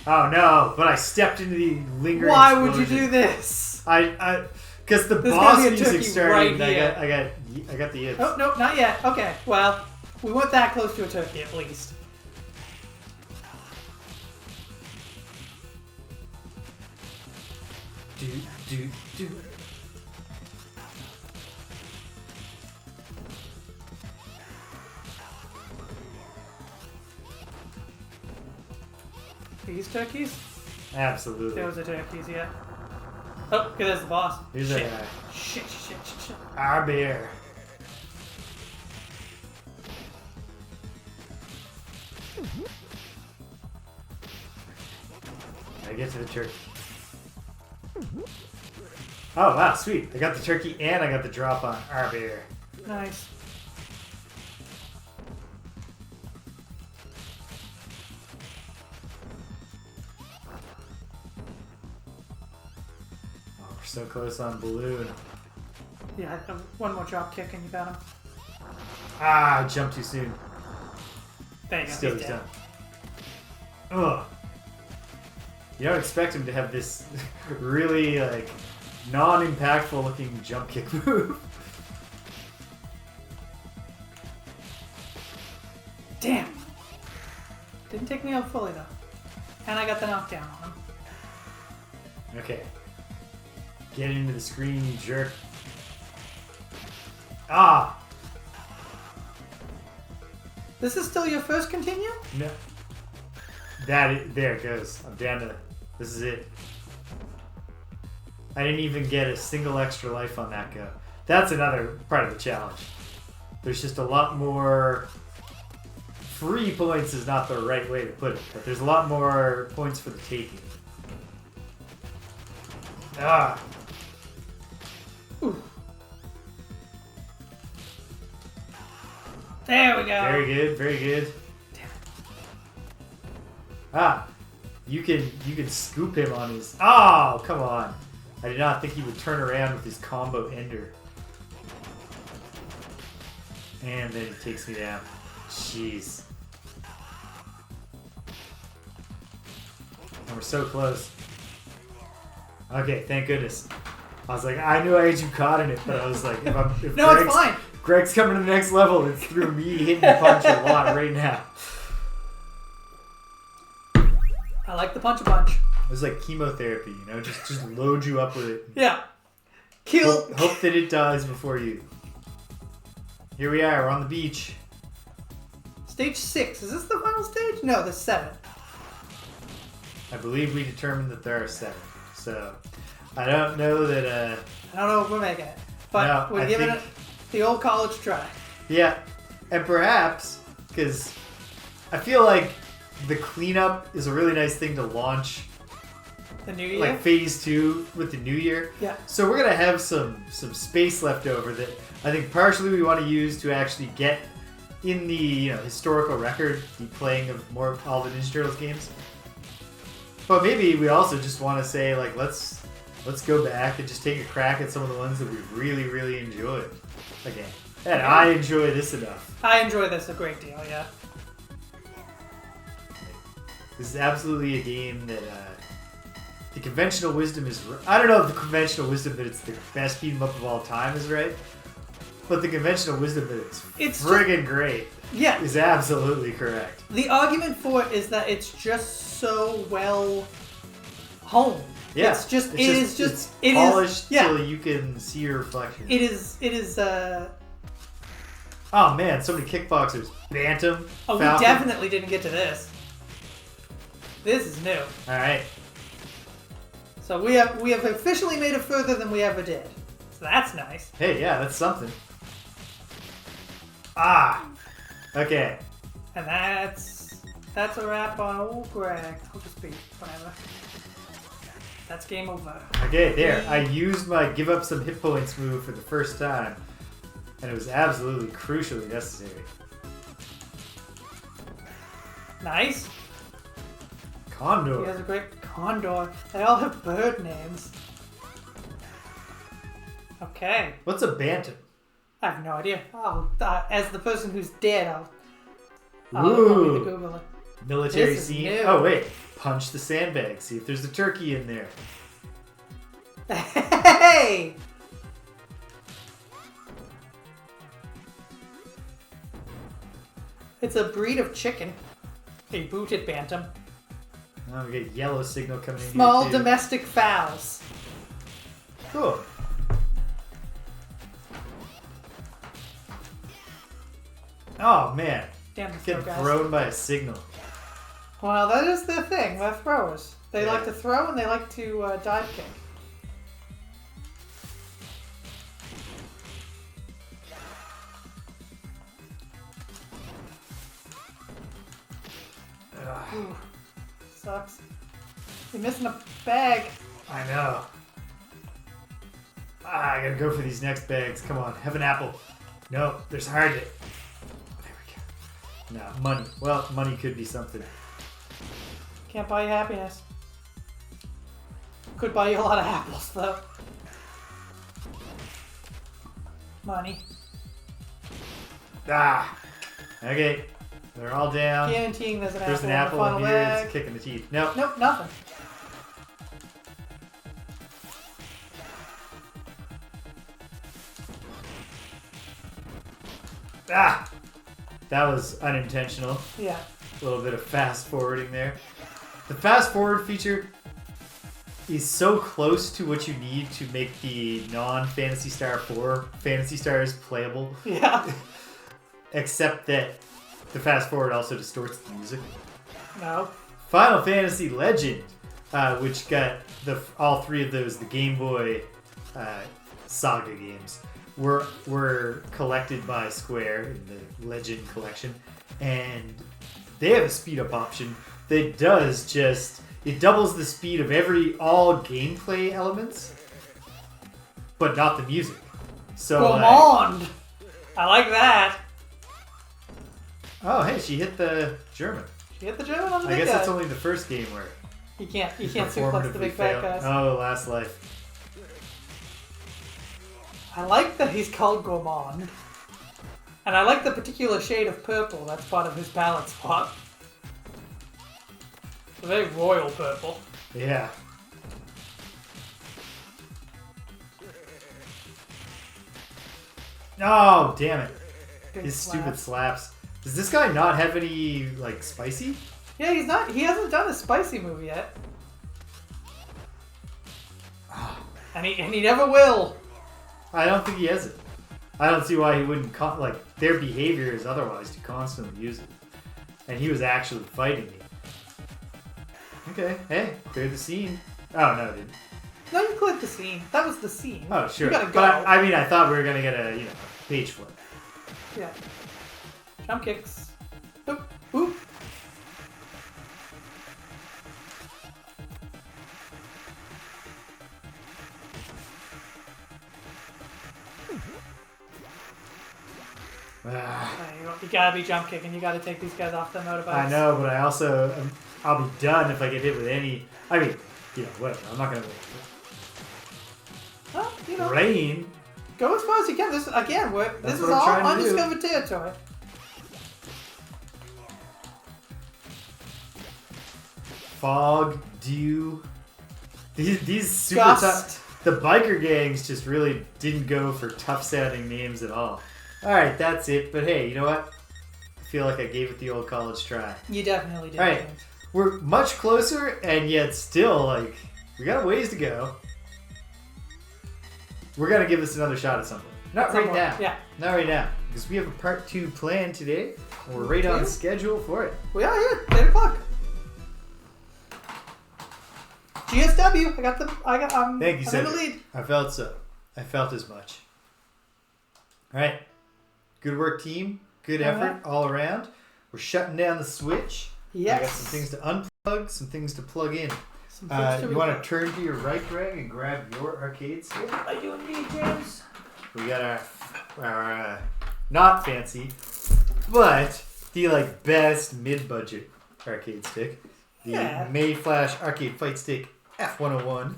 Oh no, but I stepped into the lingering Why explosion. would you do this? Because the There's boss gotta be a music turkey started right and here. I got the yips. Oh, no, not yet. Okay, well, we weren't that close to a turkey at least. Do. These turkeys? Absolutely. Those are turkeys, yeah. Oh, okay, there's the boss. Here's Shit. a guy. Shit. Our bear. I get to the turkey. Oh wow, sweet. I got the turkey and I got the drop on our bear. Nice. so close on balloon. Yeah, one more drop kick and you got him. Ah, I jumped too soon. There you go. Still he's he's dead. done. Ugh. You don't expect him to have this really like non-impactful looking jump kick move. Damn. Didn't take me out fully though. And I got the knockdown on him. Okay. Get into the screen, you jerk. Ah! This is still your first continue? No. There it goes. I'm down to... This is it. I didn't even get a single extra life on that go. That's another part of the challenge. There's just a lot more... Free points is not the right way to put it, but there's a lot more points for the taking. Ah! Ooh. There we go. Very good, very good. Damn it. Ah! You can scoop him on his... Oh, come on. I did not think he would turn around with his combo ender. And then he takes me down. Jeez. And we're so close. Okay, thank goodness. I was like, I knew I had you caught in it, but I was like, if No, it's fine. Greg's coming to the next level, it's through me hitting the punch a lot right now. I like the punch a bunch. It was like chemotherapy, you know? Just load you up with it. Yeah. Kill. Hope that it dies before you. Here we are, we're on the beach. Stage 6. Is this the final stage? No, the 7th. I believe we determined that there are 7. So, I don't know that, I don't know if we're making it. But No, we're I giving think- it the old college try. Yeah, and perhaps, because I feel like the cleanup is a really nice thing to launch, The new year? like phase 2 with the new year. Yeah. So we're gonna have some space left over that I think partially we want to use to actually get in the historical record the playing of more all the Ninja Turtles games. But maybe we also just want to say like let's go back and just take a crack at some of the ones that we really enjoyed again. And I enjoy this enough. I enjoy this a great deal, yeah. This is absolutely a game that the conventional wisdom is... I don't know if the conventional wisdom that it's the best beat 'em up of all time is right, but the conventional wisdom that it's friggin' great Yeah. is absolutely correct. The argument for it is that it's just so well honed. Yeah, It's just it's it is polished yeah. till you can see your reflection. It is Oh man, so many kickboxers. Bantam. Oh, we Falcon. definitely didn't get to this. This is new. All right. So we have officially made it further than we ever did. So that's nice. Hey, yeah, that's something. Ah. Okay. And that's a wrap on old Greg. I'll just be whatever. That's game over. Okay, there. I used my give up some hit points move for the first time, and it was absolutely crucially necessary. Nice. Condor. He has a great condor. They all have bird names. Okay. What's a bantam? I have no idea. As the person who's dead, I'll Ooh. need to Google it. Military This is scene. new. Oh wait, punch the sandbag. See if there's a turkey in there. Hey! It's a breed of chicken. A booted bantam. Oh, we get yellow signal coming in Small here too. domestic fowls. Cool. Oh man, Damn the get throw guys. thrown by a signal. Well, that is their thing. They're throwers. They Yeah. like to throw and they like to dive kick. Ugh, Ooh, sucks. You're missing a bag. I know. Ah, I gotta go for these next bags. Come on, have an apple. No, there's hard to... There we go. No, money. Well, money could be something. Can't buy you happiness. Could buy you a lot of apples, though. money. Ah. Okay. They're all down. Guaranteeing there's an There's an apple apple in in the here. final It's a leg. kick in the teeth. Nope. Nope, nothing. Ah. That was unintentional. Yeah. A little bit of fast forwarding there. The fast forward feature is so close to what you need to make the non-Phantasy Star 4 Phantasy Stars playable, Yeah. except that the fast forward also distorts the music. No. Final Fantasy Legend, which got all three of those, the Game Boy Saga games, were collected by Square in the Legend collection, and they have a speed up option that does just, it doubles the speed of all gameplay elements, but not the music. So Come on! I like that. Oh, hey, she hit the German. She hit the German on the I big guess guy. that's only the first game where You can't suplex the performatively big fat failed. guys. Oh, Last Life. I like that he's called Gourmand. And I like the particular shade of purple that's part of his palette spot. It's a very royal purple. Yeah. Oh, damn it. Big His slap. stupid slaps. Does this guy not have any, like, spicy? Yeah, he hasn't done a spicy move yet. And he never will. I don't think he has it. I don't see why he wouldn't, their behavior is otherwise to constantly use it. And he was actually fighting me. Okay, hey, cleared the scene. Oh, no, it didn't. No, you cleared the scene. That was the scene. Oh, sure. You gotta go. But I mean, I thought we were gonna get a, page flip. Yeah. Jump kicks. Oop. Oop. Ah, You gotta be jump kicking. You gotta take these guys off their motorbikes. I know, but I also, I'll be done if I get hit with any, I mean, whatever. I'm not gonna Well, rain. go as far as you can. This again, this That's is what I'm all trying to do. undiscovered territory. Fog, dew. These super Gust. tough. The biker gangs just really didn't go for tough sounding names at all. Alright, that's it. But hey, you know what? I feel like I gave it the old college try. You definitely did. All right. We're much closer, and yet still, we got a ways to go. We're going to give this another shot at some point. Not right now. Yeah. Not right now. Because we have a part 2 planned today. And we're right on schedule for it. We are here. 8 o'clock. GSW. Thank you, I'm in the Cedric. lead. I felt so. I felt as much. All right. Good work, team. Good effort all around. We're shutting down the switch. Yes. I got some things to unplug, some things to plug in. Some things You want to turn to your right, Greg, and grab your arcade stick? I do indeed, James. We got our not fancy, but the best mid-budget arcade stick. The MAME Flash Arcade Fight Stick F101.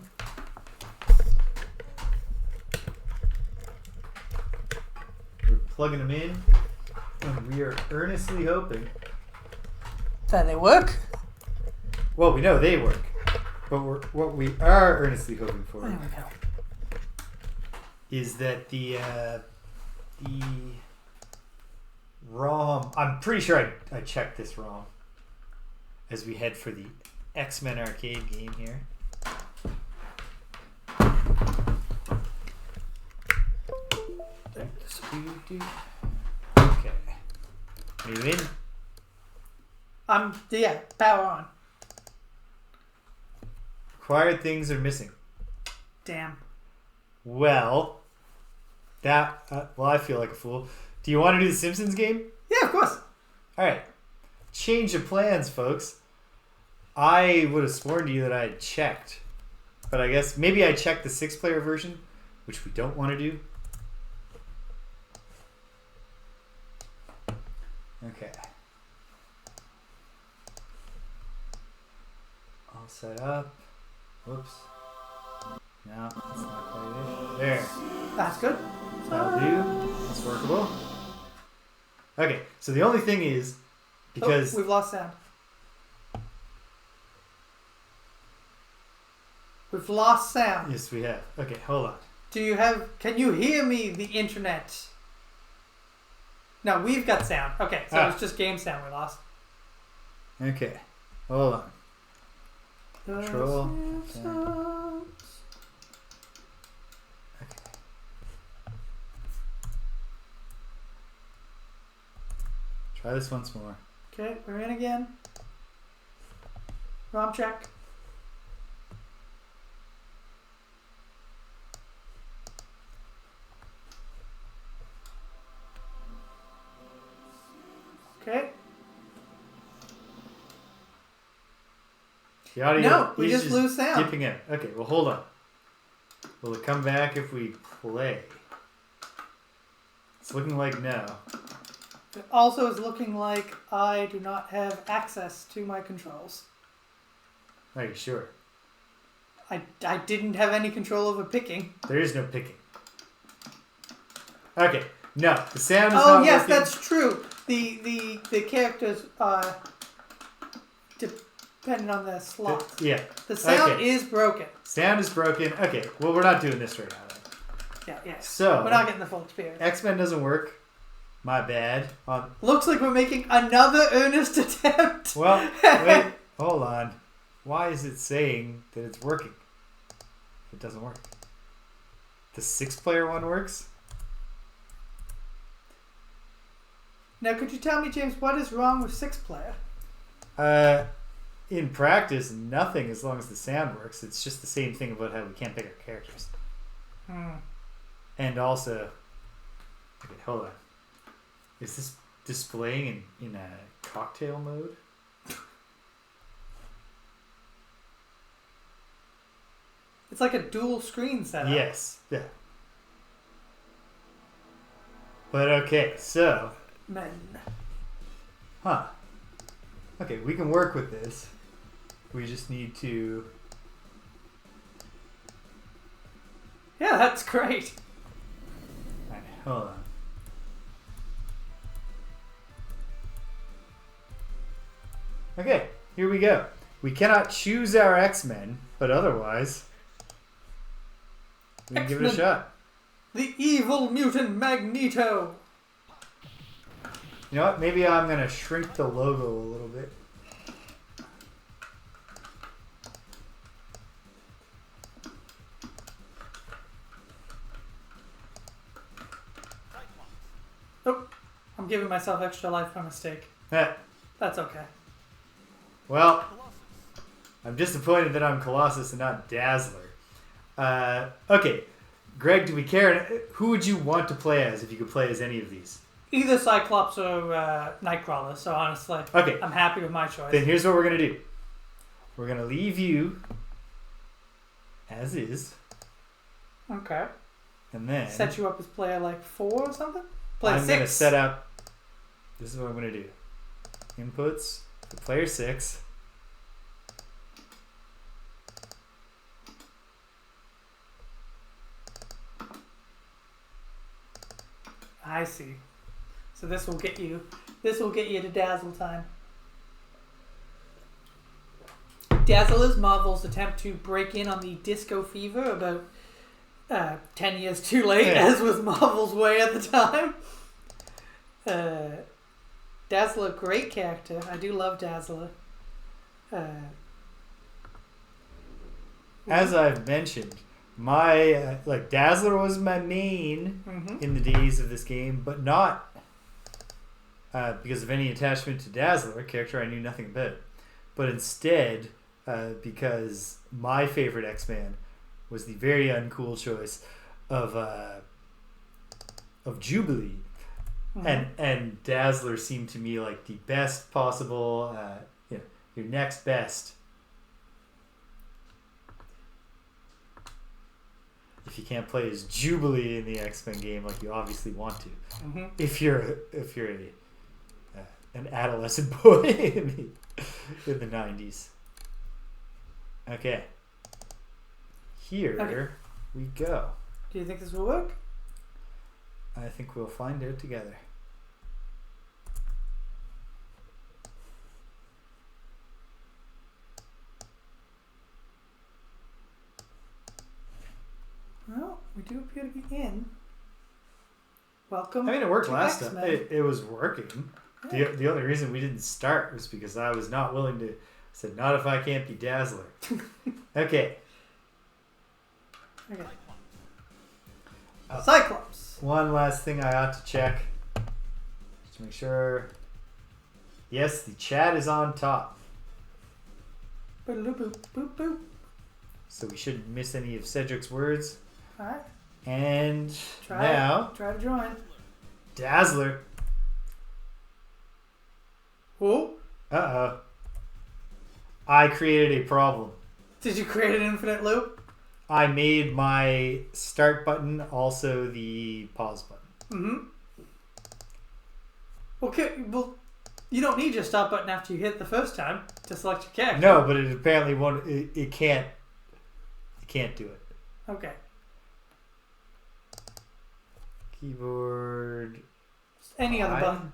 We're plugging them in, and we are earnestly hoping. That they work. Well, we know they work, but what we are earnestly hoping for There we go. is that the ROM. I'm pretty sure I checked this ROM as we head for the X-Men arcade game here. Okay. Are you in? Power on. Required things are missing. Damn. Well, I feel like a fool. Do you want to do the Simpsons game? Yeah, of course. All right. Change of plans, folks. I would have sworn to you that I had checked. But I guess maybe I checked the 6-player version, which we don't want to do. Okay. All set up. Whoops. No, that's not quite it. There. That's good. That'll do. That's workable. Okay, so the only thing is, because... Oh, we've lost sound. We've lost sound. Yes, we have. Okay, hold on. Can you hear me, the internet? No, we've got sound. Okay, so it's just game sound we lost. Okay, hold on. Control. Okay. Try this once more. Okay, we're in again. ROM check. Okay. The audio No, we just lose sound. Dipping in. Okay, well hold on. Will it come back if we play? It's looking like no. It also is looking like I do not have access to my controls. Are you sure? I didn't have any control over picking. There is no picking. Okay, no, the sound is Oh not yes, working. that's true. The characters are depending on the slot. Yeah. The sound Okay. is broken. Sound is broken. Okay, well we're not doing this right now then. Yeah. So we're not getting the full experience. X-Men doesn't work. My bad. Looks like we're making another earnest attempt. Well, wait, hold on. Why is it saying that it's working? It doesn't work. The 6-player one works? Now, could you tell me, James, what is wrong with 6-player? In practice, nothing as long as the sound works. It's just the same thing about how we can't pick our characters. And also... Okay, hold on. Is this displaying in a cocktail mode? It's like a dual screen setup. Yes. Yeah. But okay, so... Men. Huh. Okay, we can work with this. We just need to... Yeah, that's great. Alright, hold on. Okay, here we go. We cannot choose our X-Men, but otherwise... we can give it a X-Men. shot. The evil mutant Magneto. You know what? Maybe I'm going to shrink the logo a little bit. Oh, I'm giving myself extra life by mistake. Heh. That's okay. Well, I'm disappointed that I'm Colossus and not Dazzler. Okay, Greg, do we care? Who would you want to play as if you could play as any of these? Either Cyclops or Nightcrawler, so honestly, Okay. I'm happy with my choice. Then here's what we're going to do. We're going to leave you as is. Okay. And then Set you up as player like 4 or something? Player I'm 6. going to set up... This is what I'm going to do. Inputs for player 6. I see. So this will get you to Dazzle time. Dazzle is Marvel's attempt to break in on the disco fever about 10 years too late, as was Marvel's way at the time. Dazzler, great character. I do love Dazzler. As I've mentioned, my Dazzler was my main in the days of this game, but not because of any attachment to Dazzler, a character I knew nothing about, but instead because my favorite X-Man was the very uncool choice of Jubilee, and Dazzler seemed to me like the best possible, your next best. If you can't play as Jubilee in the X-Men game, like you obviously want to, if you're an adolescent boy in the 90s. Okay. Here we go. Do you think this will work? I think we'll find out together. Well, we do appear to be in. Welcome. I mean, it worked to last X-Men. time. It was working. Yeah. The only reason we didn't start was because I was not willing to. I said, not if I can't be Dazzler. Okay. Okay. Cyclops. One last thing I ought to check. Just to make sure. Yes, the chat is on top. Boop, boop, boop, boop. So we shouldn't miss any of Cedric's words. Alright. And Try to join. Dazzler. Who? Uh-oh. I created a problem. Did you create an infinite loop? I made my start button also the pause button. Mm-hmm. Okay, well, you don't need your stop button after you hit the first time to select your character. No, but it apparently won't. It can't. It can't do it. Okay. Keyboard. Just any other button.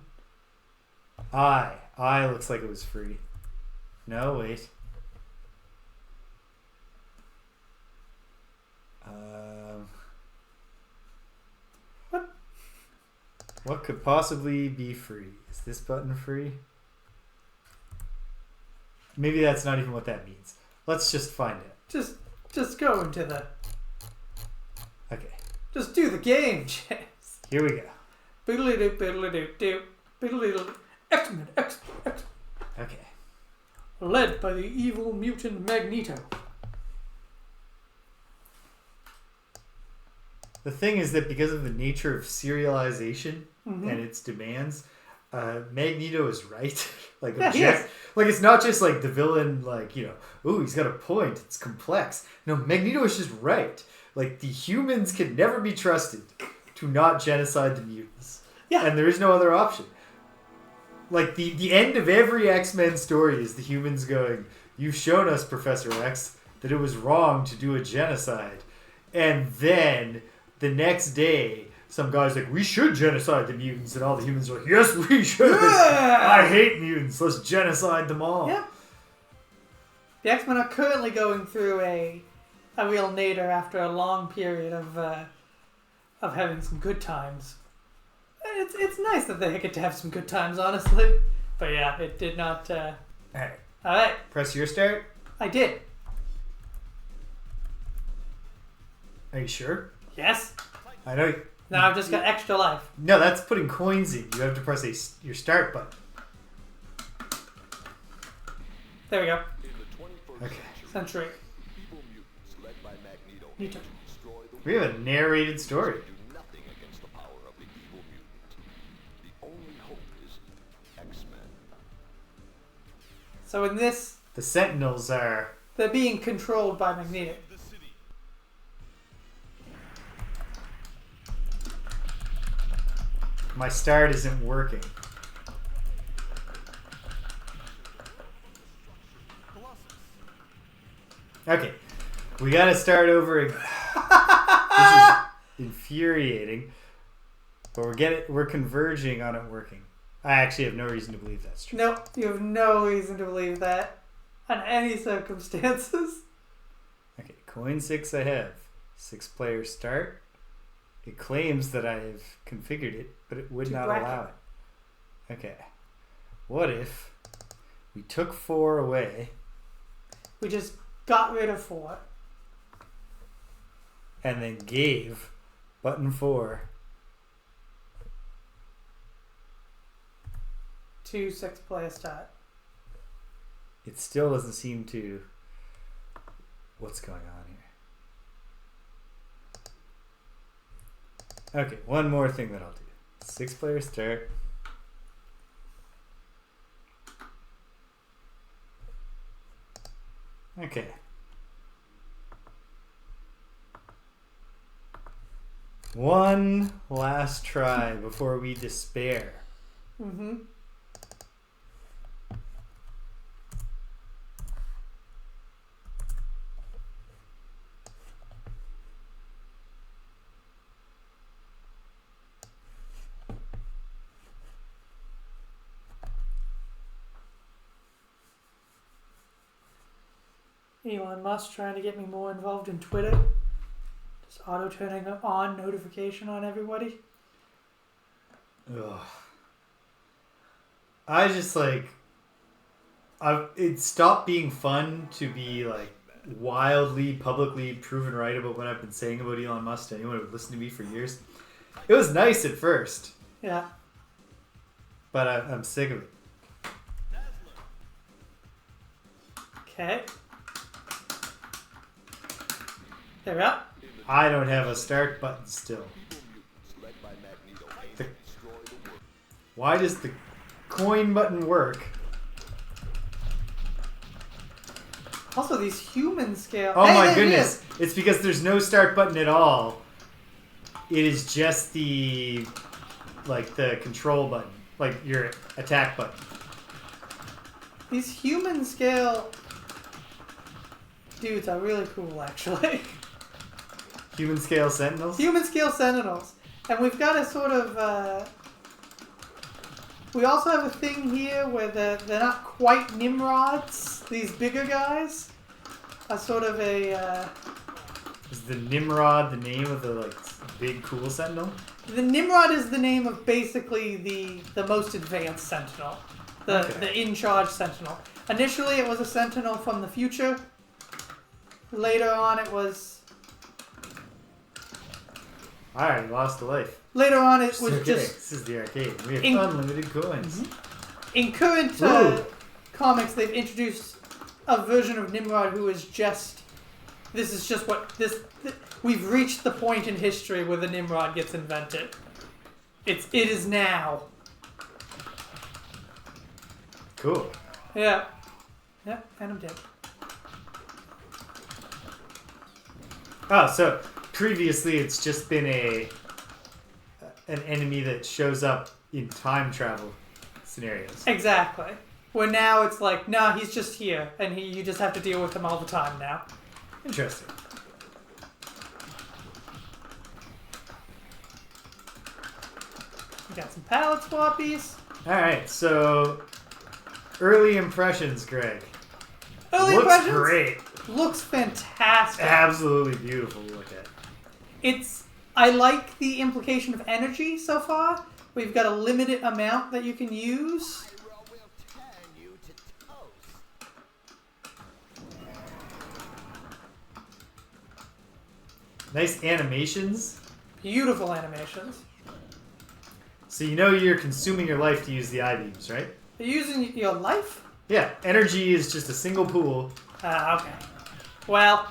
I looks like it was free. No, wait. What could possibly be free? Is this button free? Maybe that's not even what that means. Let's just find it. Just go into the. Okay. Just do the game, James. Here we go. Biddly doo, biddly doo, doo, biddly doo. X-Men, X-Men. Okay. Led by the evil mutant Magneto. The thing is that because of the nature of serialization Mm-hmm. and its demands, Magneto is right. Like, Yeah, he is. like it's not just like the villain, like, you know, ooh, he's got a point. It's complex. No, Magneto is just right. Like, the humans can never be trusted to not genocide the mutants. Yeah. And there is no other option. Like, the end of every X-Men story is the humans going, you've shown us, Professor X, that it was wrong to do a genocide. And then the next day, some guy's like, we should genocide the mutants, and all the humans are like, yes, we should. Yeah! I hate mutants. Let's genocide them all. Yeah. The X-Men are currently going through a real nadir after a long period of having some good times. It's nice that they get to have some good times, honestly. But yeah, it did not. Alright. Alright, Press your start. I did. Are you sure? Yes. I know. Now I've just got extra life. No, that's putting coins in. You have to press your start button. There we go. Okay. Century. Mutant. We have a narrated story. So in this, The Sentinels are... they're being controlled by Magneto. My start isn't working. Okay. We gotta start over again. This is infuriating. But we're converging on it working. I actually have no reason to believe that's true. Nope, you have no reason to believe that. Under any circumstances. Okay, coin 6 I have. 6-player start. It claims that I've configured it, but it would not allow it. Okay. What if we took 4 away We just got rid of 4. and then gave button 4 to 6-player start. It still doesn't seem to... What's going on here? Okay, one more thing that I'll do. 6-player start. Okay. One last try before we despair. Mm-hmm. Elon Musk trying to get me more involved in Twitter. Just auto turning on notification on everybody. Ugh. I just like... it stopped being fun to be like wildly, publicly proven right about what I've been saying about Elon Musk to anyone who would listen to me for years. It was nice at first. Yeah. But I'm sick of it. Okay. There we go. I don't have a start button still. Why does the coin button work? Also, these human scale... Oh Hey, my there he goodness. is. It's because there's no start button at all. It is just the... like the control button. Like your attack button. These human scale dudes are really cool, actually. Human scale sentinels? Human scale sentinels. And we've got a sort of... we also have a thing here where they're not quite Nimrods. These bigger guys are sort of a... Is the Nimrod the name of the like big cool sentinel? The Nimrod is the name of basically the most advanced sentinel. The in-charge sentinel. Initially it was a sentinel from the future. Later on it was... I already lost a life. Later on it was Okay, just... This is the arcade. We have In- unlimited coins. In current comics, they've introduced a version of Nimrod who is just... This is just what... We've reached the point in history where the Nimrod gets invented. It is now. Cool. Yeah. Yeah, and I'm dead. Oh, so previously it's just been an enemy that shows up in time travel scenarios. Exactly. Where now it's like, nah, he's just here, and you just have to deal with him all the time now. Interesting. We got some palette swappies. Alright, so early impressions, Greg. Early Looks impressions. great. Looks fantastic. Absolutely beautiful to look at. I like the implication of energy so far. We've got a limited amount that you can use. Nice animations. Beautiful animations. So you know you're consuming your life to use the I-beams, right? Are you using your life? Yeah, energy is just a single pool. Okay. Well,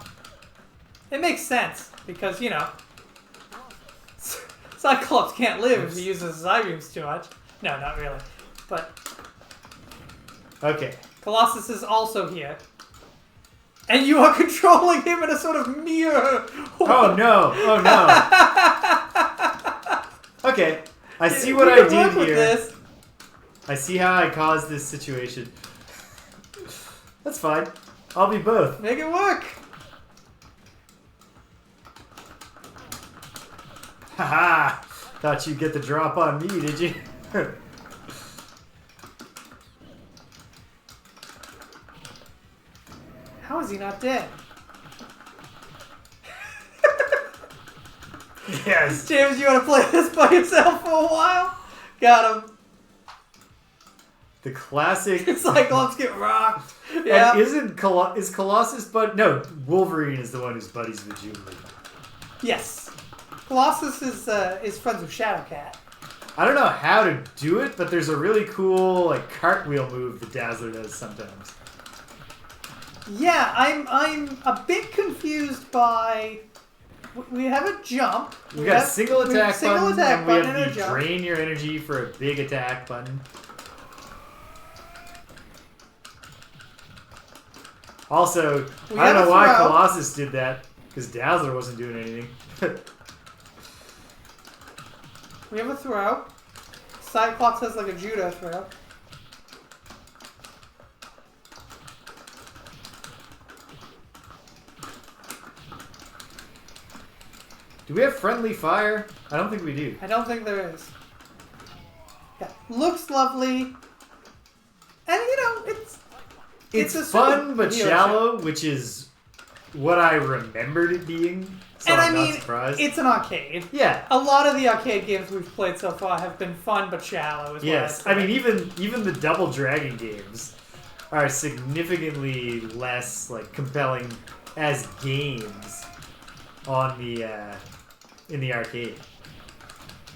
it makes sense because, you know, Cyclops can't live if he uses his eye-beams too much. No, not really. But Okay. Colossus is also here. And you are controlling him in a sort of mirror. Oh no! Oh no! Okay, I see what I did here. This. I see how I caused this situation. That's fine. I'll be both. Make it work. Haha! Thought you'd get the drop on me, did you? How is he not dead? Yes! James, you want to play this by yourself for a while? Got him. The classic... Cyclops get rocked. Yeah. And is Colossus but no, Wolverine is the one who's buddies with Jubilee. Yes. Colossus is friends with Shadowcat. I don't know how to do it, but there's a really cool like cartwheel move that Dazzler does sometimes. Yeah, I'm a bit confused by... We have a jump. We got a single attack button, and we have and a the jump. drain your energy for a big attack button. Also, We I don't have know a why throw. Colossus did that, because Dazzler wasn't doing anything. We have a throw. Cyclops has like a judo throw. Do we have friendly fire? I don't think we do. I don't think there is. Yeah, looks lovely. And you know, it's It's a fun sort of but video shallow, which is what I remembered it being. So And I'm I not mean, surprised. it's an arcade. Yeah. A lot of the arcade games we've played so far have been fun but shallow. Is Yes. what I mean, even the Double Dragon games are significantly less like compelling as games on the in the arcade.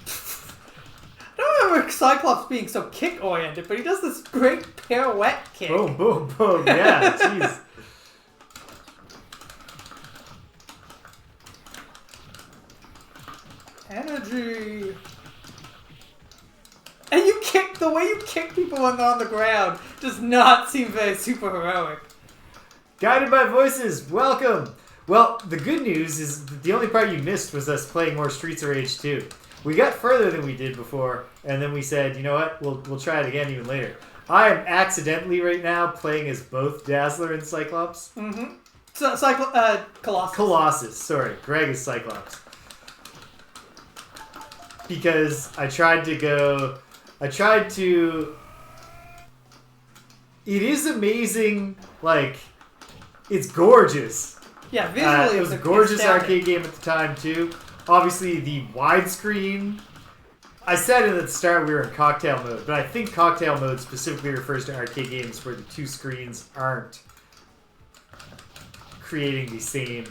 I don't remember Cyclops being so kick-oriented, but he does this great pirouette kick. Boom, boom, boom. Yeah, jeez. Energy. And the way you kick people when they're on the ground does not seem very super heroic. Guided by voices, welcome! Well, the good news is that the only part you missed was us playing more Streets of Rage 2. We got further than we did before, and then we said, you know what, we'll try it again even later. I am accidentally right now playing as both Dazzler and Cyclops. Mm-hmm. So, Colossus. Colossus, sorry. Greg is Cyclops. Because I tried to... It is amazing, like, it's gorgeous. Yeah, visually it was a gorgeous arcade game at the time, too. Obviously, the widescreen... I said at the start we were in cocktail mode, but I think cocktail mode specifically refers to arcade games where the two screens aren't creating the same,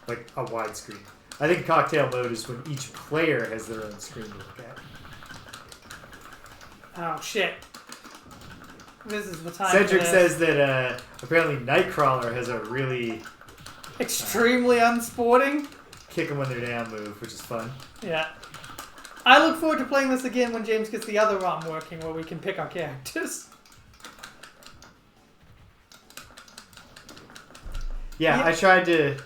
like, a widescreen. I think cocktail mode is when each player has their own screen to look at. Oh, shit. This is the time. Cedric says that apparently Nightcrawler has a really extremely unsporting kick them when they're down move, which is fun. Yeah. I look forward to playing this again when James gets the other ROM working where we can pick our characters. Yeah, I tried to...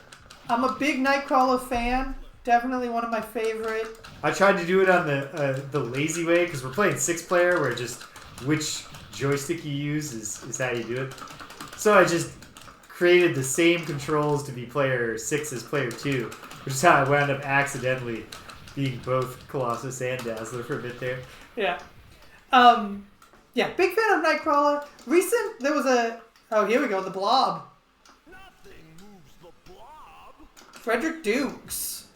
I'm a big Nightcrawler fan. Definitely one of my favorite. I tried to do it on the lazy way, because we're playing 6-player, where just which joystick you use is how you do it. So I just created the same controls to be player 6 as player 2, which is how I wound up accidentally being both Colossus and Dazzler for a bit there. Yeah. Yeah, big fan of Nightcrawler. There was a... Oh, here we go, the Blob. Nothing moves the Blob. Frederick Dukes.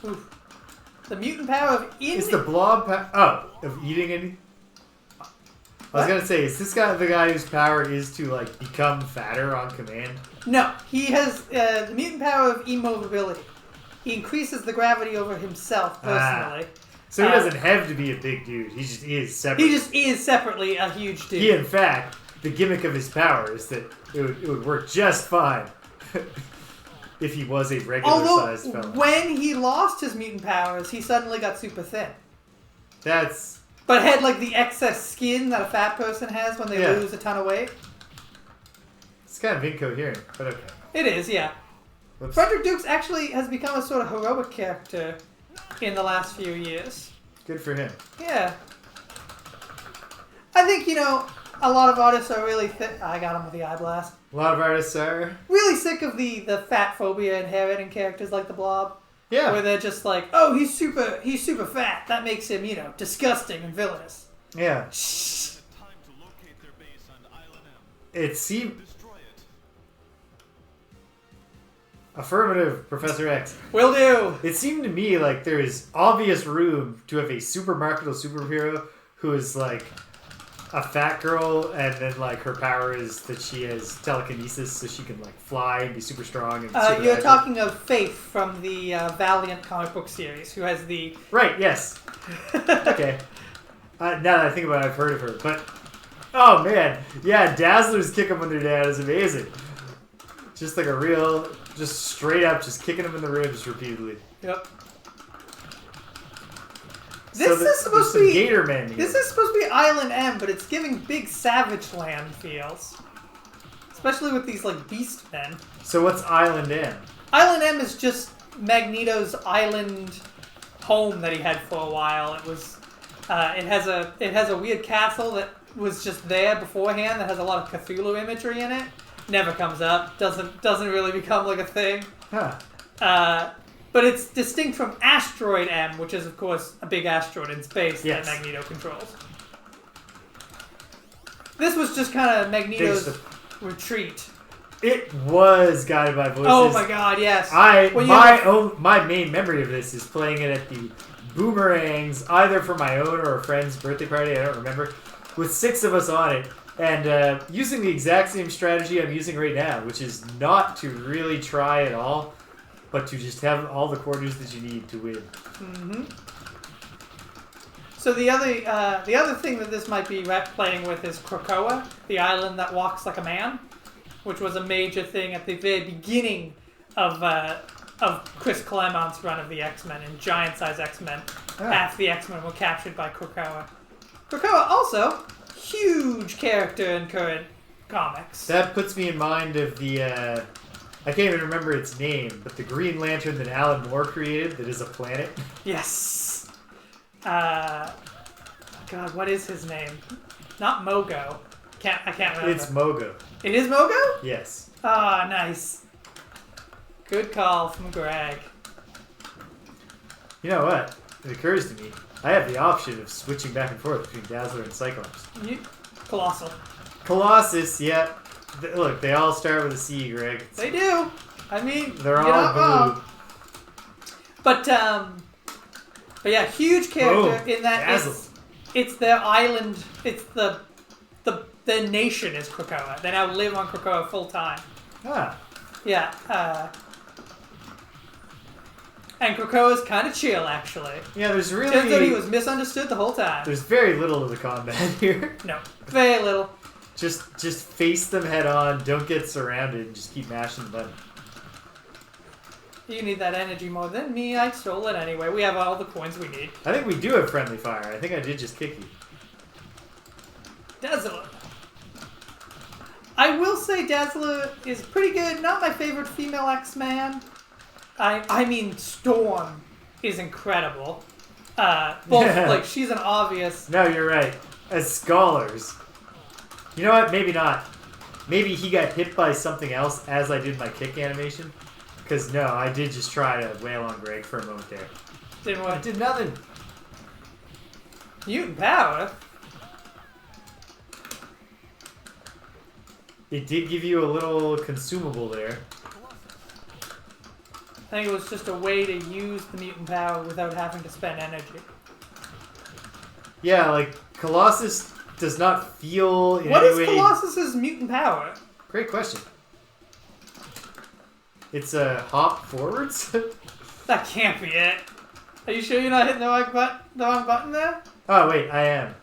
Oof. The mutant power of... Is the Blob... of eating any... I was going to say, is this guy the guy whose power is to, like, become fatter on command? No, he has the mutant power of immovability. He increases the gravity over himself personally. So he doesn't have to be a big dude. He just is separate. He just is separately a huge dude. He, in fact, the gimmick of his power is that it would work just fine if he was a regular-sized fella. When he lost his mutant powers, he suddenly got super thin. That's... But had, like, the excess skin that a fat person has when they lose a ton of weight. It's kind of incoherent, but okay. It is, yeah. Whoops. Frederick Dukes actually has become a sort of heroic character in the last few years. Good for him. Yeah. I think, a lot of artists are really I got him with the eye blast. A lot of artists are... Really sick of the fat phobia inherent in characters like the Blob. Yeah. Where they're just like, oh, he's super fat. That makes him, disgusting and villainous. Yeah. Shh. Time to locate their base on Island M. It seemed... Destroy it. Affirmative, Professor X. Will do. It seemed to me like there is obvious room to have a super marketable superhero who is like a fat girl, and then like her power is that she has telekinesis, so she can like fly and be super strong. And super You're agile. talking of Faith from the Valiant comic book series, who has the... Right, yes. Okay. Now that I think about it, I've heard of her. But, oh man. Yeah, Dazzler's kick 'em when they're down is amazing. Just like a real, just straight up, just kicking them in the ribs repeatedly. Yep. This is supposed to be Gator Men here. This is supposed to be Island M, but it's giving big Savage Land feels. Especially with these, like, beast men. So what's Island M? Island M is just Magneto's island home that he had for a while. It was, it has a weird castle that was just there beforehand that has a lot of Cthulhu imagery in it. Never comes up. Doesn't really become like a thing. Huh. But it's distinct from Asteroid M, which is of course a big asteroid in space yes. that Magneto controls. This was just kind of Magneto's Thanks retreat. It was guided by voices. Oh my god, yes. My main memory of this is playing it at the Boomerangs, either for my own or a friend's birthday party, I don't remember, with 6 of us on it, and using the exact same strategy I'm using right now, which is not to really try at all, but to just have all the quarters that you need to win. Mm-hmm. So the other thing that this might be playing with is Krakoa, the island that walks like a man, which was a major thing at the very beginning of Chris Claremont's run of the X-Men and giant-size X-Men after the X-Men were captured by Krakoa. Krakoa also, huge character in current comics. That puts me in mind of the, I can't even remember its name, but the Green Lantern that Alan Moore created that is a planet. Yes. God, what is his name? Not Mogo. I can't remember. It's Mogo. It is Mogo? Yes. Ah, nice. Good call from Greg. You know what? It occurs to me, I have the option of switching back and forth between Dazzler and Cyclops. Colossal. Colossus, yeah. Look, they all start with a C, Greg. They do. I mean, They're you're all not blue. wrong. But yeah, huge character in that Dazzle. it's their island. It's the nation is Krakoa. They now live on Krakoa full time. Ah. Yeah. And Krakoa's kind of chill, actually. Yeah, there's really... Turns out he was misunderstood the whole time. There's very little of the combat here. No, very little. Just face them head on, don't get surrounded, and just keep mashing the button. You need that energy more than me. I stole it anyway. We have all the coins we need. I think we do have friendly fire. I think I did just kick you. Dazzler. I will say Dazzler is pretty good. Not my favorite female X-Man. I mean, Storm is incredible. Both, like, she's an obvious... No, you're right. As scholars. You know what? Maybe not. Maybe he got hit by something else as I did my kick animation. Because, no, I did just try to wail on Greg for a moment there. Didn't I what? did nothing. Mutant power? It did give you a little consumable there. I think it was just a way to use the mutant power without having to spend energy. Yeah, like, Colossus does not feel in What any is way... Colossus's mutant power? Great question. It's a hop forwards? That can't be it. Are you sure you're not hitting the wrong button there? Oh, wait, I am.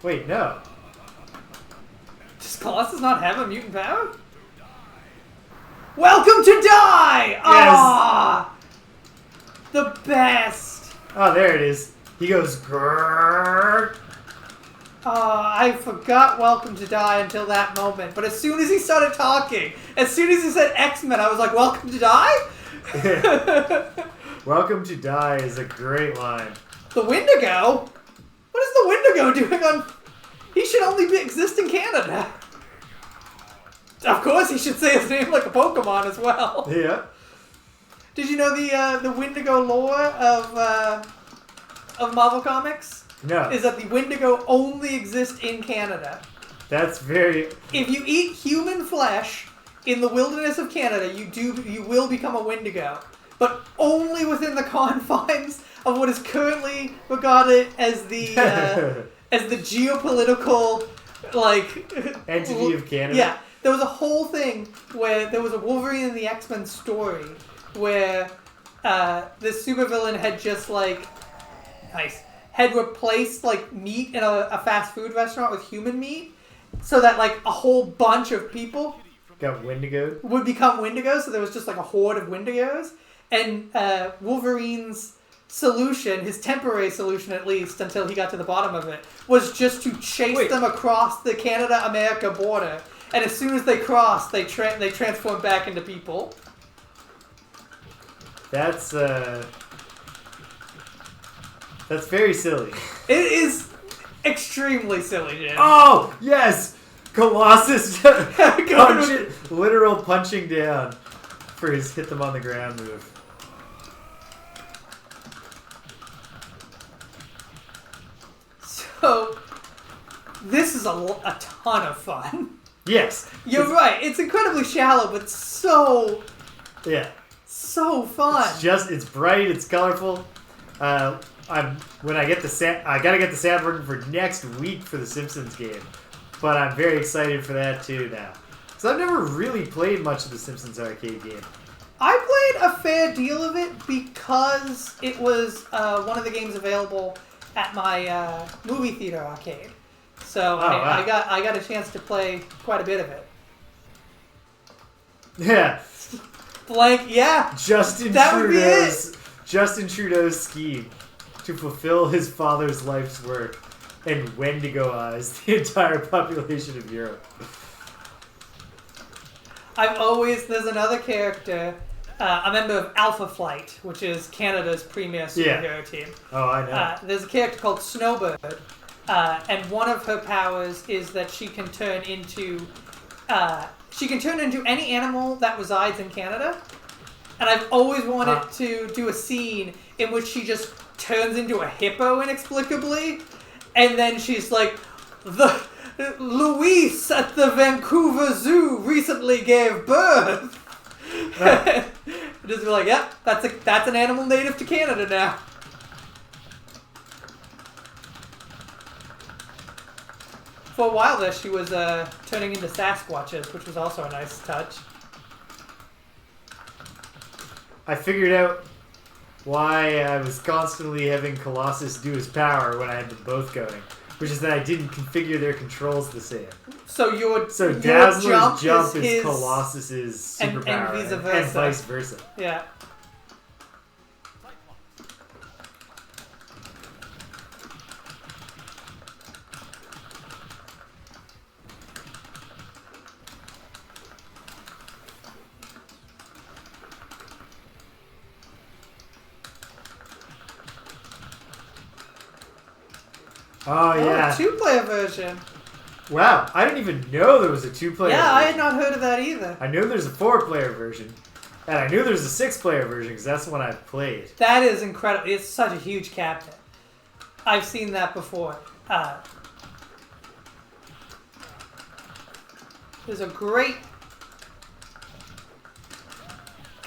Wait, no. Does Colossus not have a mutant power? Welcome to die! Yes. Ah, the best. Oh, there it is. He goes, grrrr. I forgot Welcome to Die until that moment. But as soon as he started talking, as soon as he said X-Men, I was like, Welcome to Die? Welcome to Die is a great line. The Wendigo? What is the Wendigo doing on... He should only exist in Canada. Of course, he should say his name like a Pokemon as well. Yeah. Did you know the Wendigo lore of Marvel Comics? No. Is that the Wendigo only exist in Canada. That's very... If you eat human flesh in the wilderness of Canada, you will become a Wendigo. But only within the confines of what is currently regarded as the as the geopolitical, like... Entity of Canada? Yeah. There was a whole thing where there was a Wolverine and the X-Men story where this supervillain had just, like... Nice. Had replaced, like, meat in a fast food restaurant with human meat so that, like, a whole bunch of people Got Wendigo? would become Wendigos, so there was just, like, a horde of Wendigos. And Wolverine's solution, his temporary solution at least, until he got to the bottom of it, was just to chase them across the Canada-America border. And as soon as they crossed, they transformed back into people. That's very silly. It is extremely silly, Jim. Oh, yes! Colossus literal punching down for his hit them on the ground move. So, This is a ton of fun. Yes. You're right. It's incredibly shallow, but so fun. It's bright. It's colorful. I gotta get the sound working for next week for the Simpsons game, but I'm very excited for that too now. So I've never really played much of the Simpsons arcade game. I played a fair deal of it because it was one of the games available at my movie theater arcade. So wow. I got a chance to play quite a bit of it. Yeah. Blank, yeah. Justin Trudeau's scheme to fulfill his father's life's work and Wendigoize the entire population of Europe. There's another character, a member of Alpha Flight, which is Canada's premier superhero team. Oh, I know. There's a character called Snowbird, and one of her powers is that she can turn into any animal that resides in Canada. And I've always wanted to do a scene in which she just turns into a hippo inexplicably, and then she's like, Louise at the Vancouver Zoo recently gave birth. Just be like, yep, that's an animal native to Canada now. For a while there, she was turning into Sasquatches, which was also a nice touch. I figured out why I was constantly having Colossus do his power when I had them both going, which is that I didn't configure their controls the same. So Dazzler's jump is Colossus's superpower, and vice versa. Yeah. Oh, yeah. A two-player version. Wow, I didn't even know there was a two-player version. I had not heard of that either. I knew there's a four-player version, and I knew there's a six-player version because that's the one I've played. That is incredible. It's such a huge cabinet. I've seen that before. There's a great...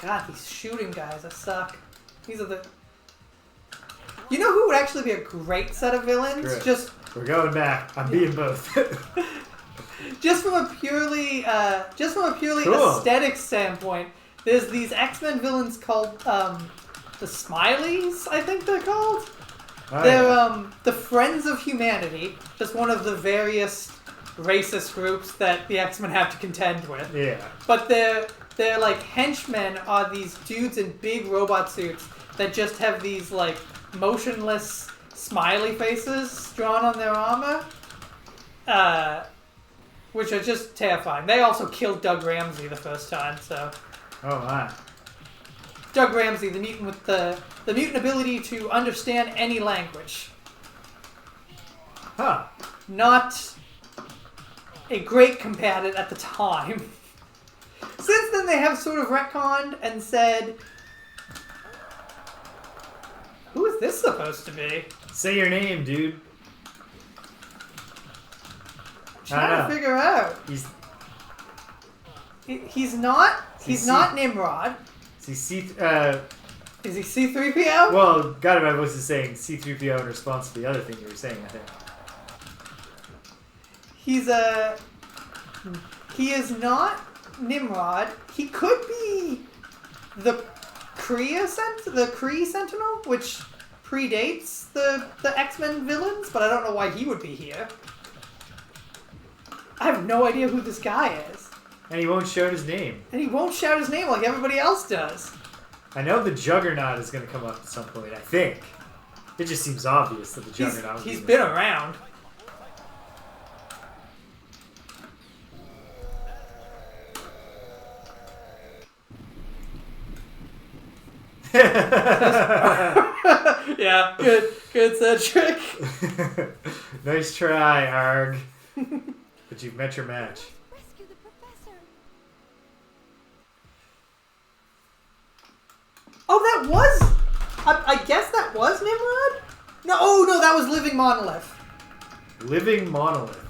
God, these shooting guys, I suck. These are the... You know who would actually be a great set of villains? We're going back. I'm being both. just from a purely aesthetic standpoint, there's these X-Men villains called the Smileys, I think they're called. They're the Friends of Humanity, just one of the various racist groups that the X-Men have to contend with. Yeah. But they're like henchmen are these dudes in big robot suits that just have these like motionless smiley faces drawn on their armor, which are just terrifying. They also killed Doug Ramsey the first time, so. Oh my. Doug Ramsey, the mutant with the mutant ability to understand any language. Huh. Not a great combatant at the time. Since then, they have sort of retconned and said, who is this supposed to be? Say your name, dude. I'm trying to figure out. He's not Nimrod. Is he Is he C-3PO? Well, God, my voice is saying C-3PO in response to the other thing you were saying, I think. He is not Nimrod. He could be the Kree Sentinel, which predates the X-Men villains, but I don't know why he would be here. I have no idea who this guy is. And he won't shout his name. And he won't shout his name like everybody else does. I know the Juggernaut is going to come up at some point, I think. It just seems obvious that the Juggernaut... He's been around. Yeah, good Cedric. Nice try, Arg. But you've met your match. Rescue the professor. Oh, that was... I guess that was Nimrod? No, that was Living Monolith. Living Monolith.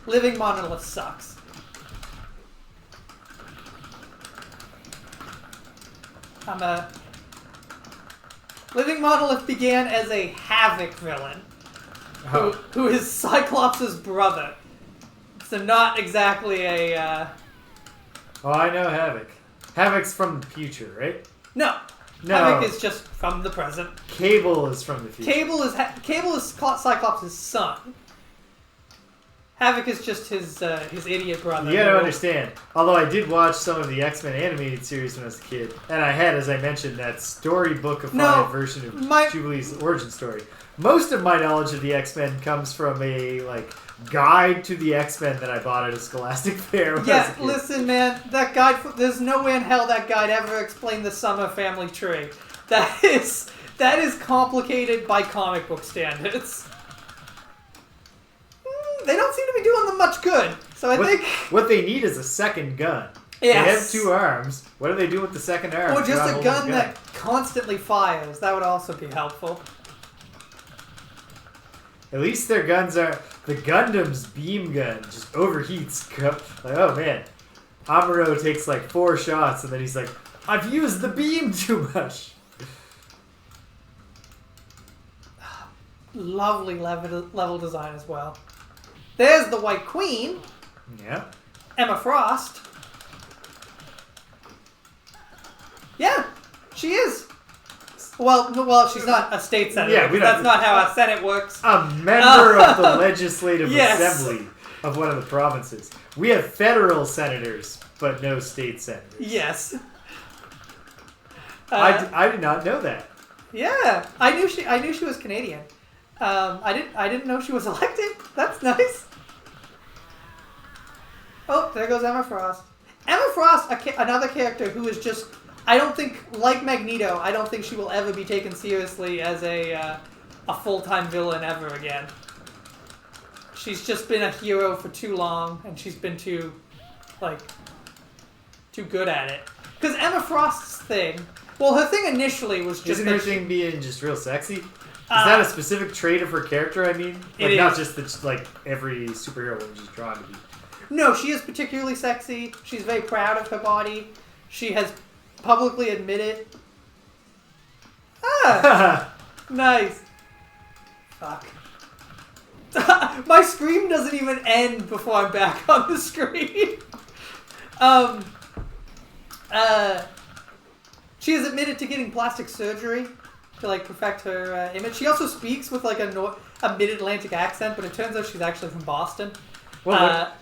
Living Monolith sucks. Living Monolith began as a Havoc villain, who is Cyclops' brother. So not exactly a. Oh, I know Havoc. Havoc's from the future, right? No. Havoc is just from the present. Cable is from the future. Cable is Cyclops' son. Havoc is just his idiot brother. You gotta understand. Although I did watch some of the X-Men animated series when I was a kid, and I had, as I mentioned, that storybookified version of Jubilee's origin story. Most of my knowledge of the X-Men comes from a guide to the X-Men that I bought at a Scholastic fair. When I was a kid. Listen, man, that guide. There's no way in hell that guide ever explained the Summer family tree. That is complicated by comic book standards. They don't seem to be doing them much good. So I think what they need is a second gun. Yes. They have 2 arms. What do they do with the second arm? Or just a gun that constantly fires. That would also be helpful. At least their guns are... The Gundam's beam gun just overheats. Like, oh man. Amuro takes 4 shots and then he's like, I've used the beam too much. Lovely level design as well. There's the White Queen. Yeah. Emma Frost. Yeah, she is. Well, she's not a state senator. Yeah, that's not how a Senate works. A member of the Legislative Assembly of one of the provinces. We have federal senators, but no state senators. Yes. I did not know that. Yeah, I knew she was Canadian. I didn't know she was elected. That's nice. Oh, there goes Emma Frost. Emma Frost, another character who is just, I don't think, like Magneto, I don't think she will ever be taken seriously as a full-time villain ever again. She's just been a hero for too long, and she's been too good at it. Because Emma Frost's thing, well, her thing initially was just... Isn't her thing being just real sexy? Is that a specific trait of her character, I mean? Not just that, every superhero woman she's drawn to be. No, she is particularly sexy. She's very proud of her body. She has publicly admitted... Nice. Fuck. My scream doesn't even end before I'm back on the screen. She has admitted to getting plastic surgery to perfect her image. She also speaks with a mid-Atlantic accent, but it turns out she's actually from Boston. Well,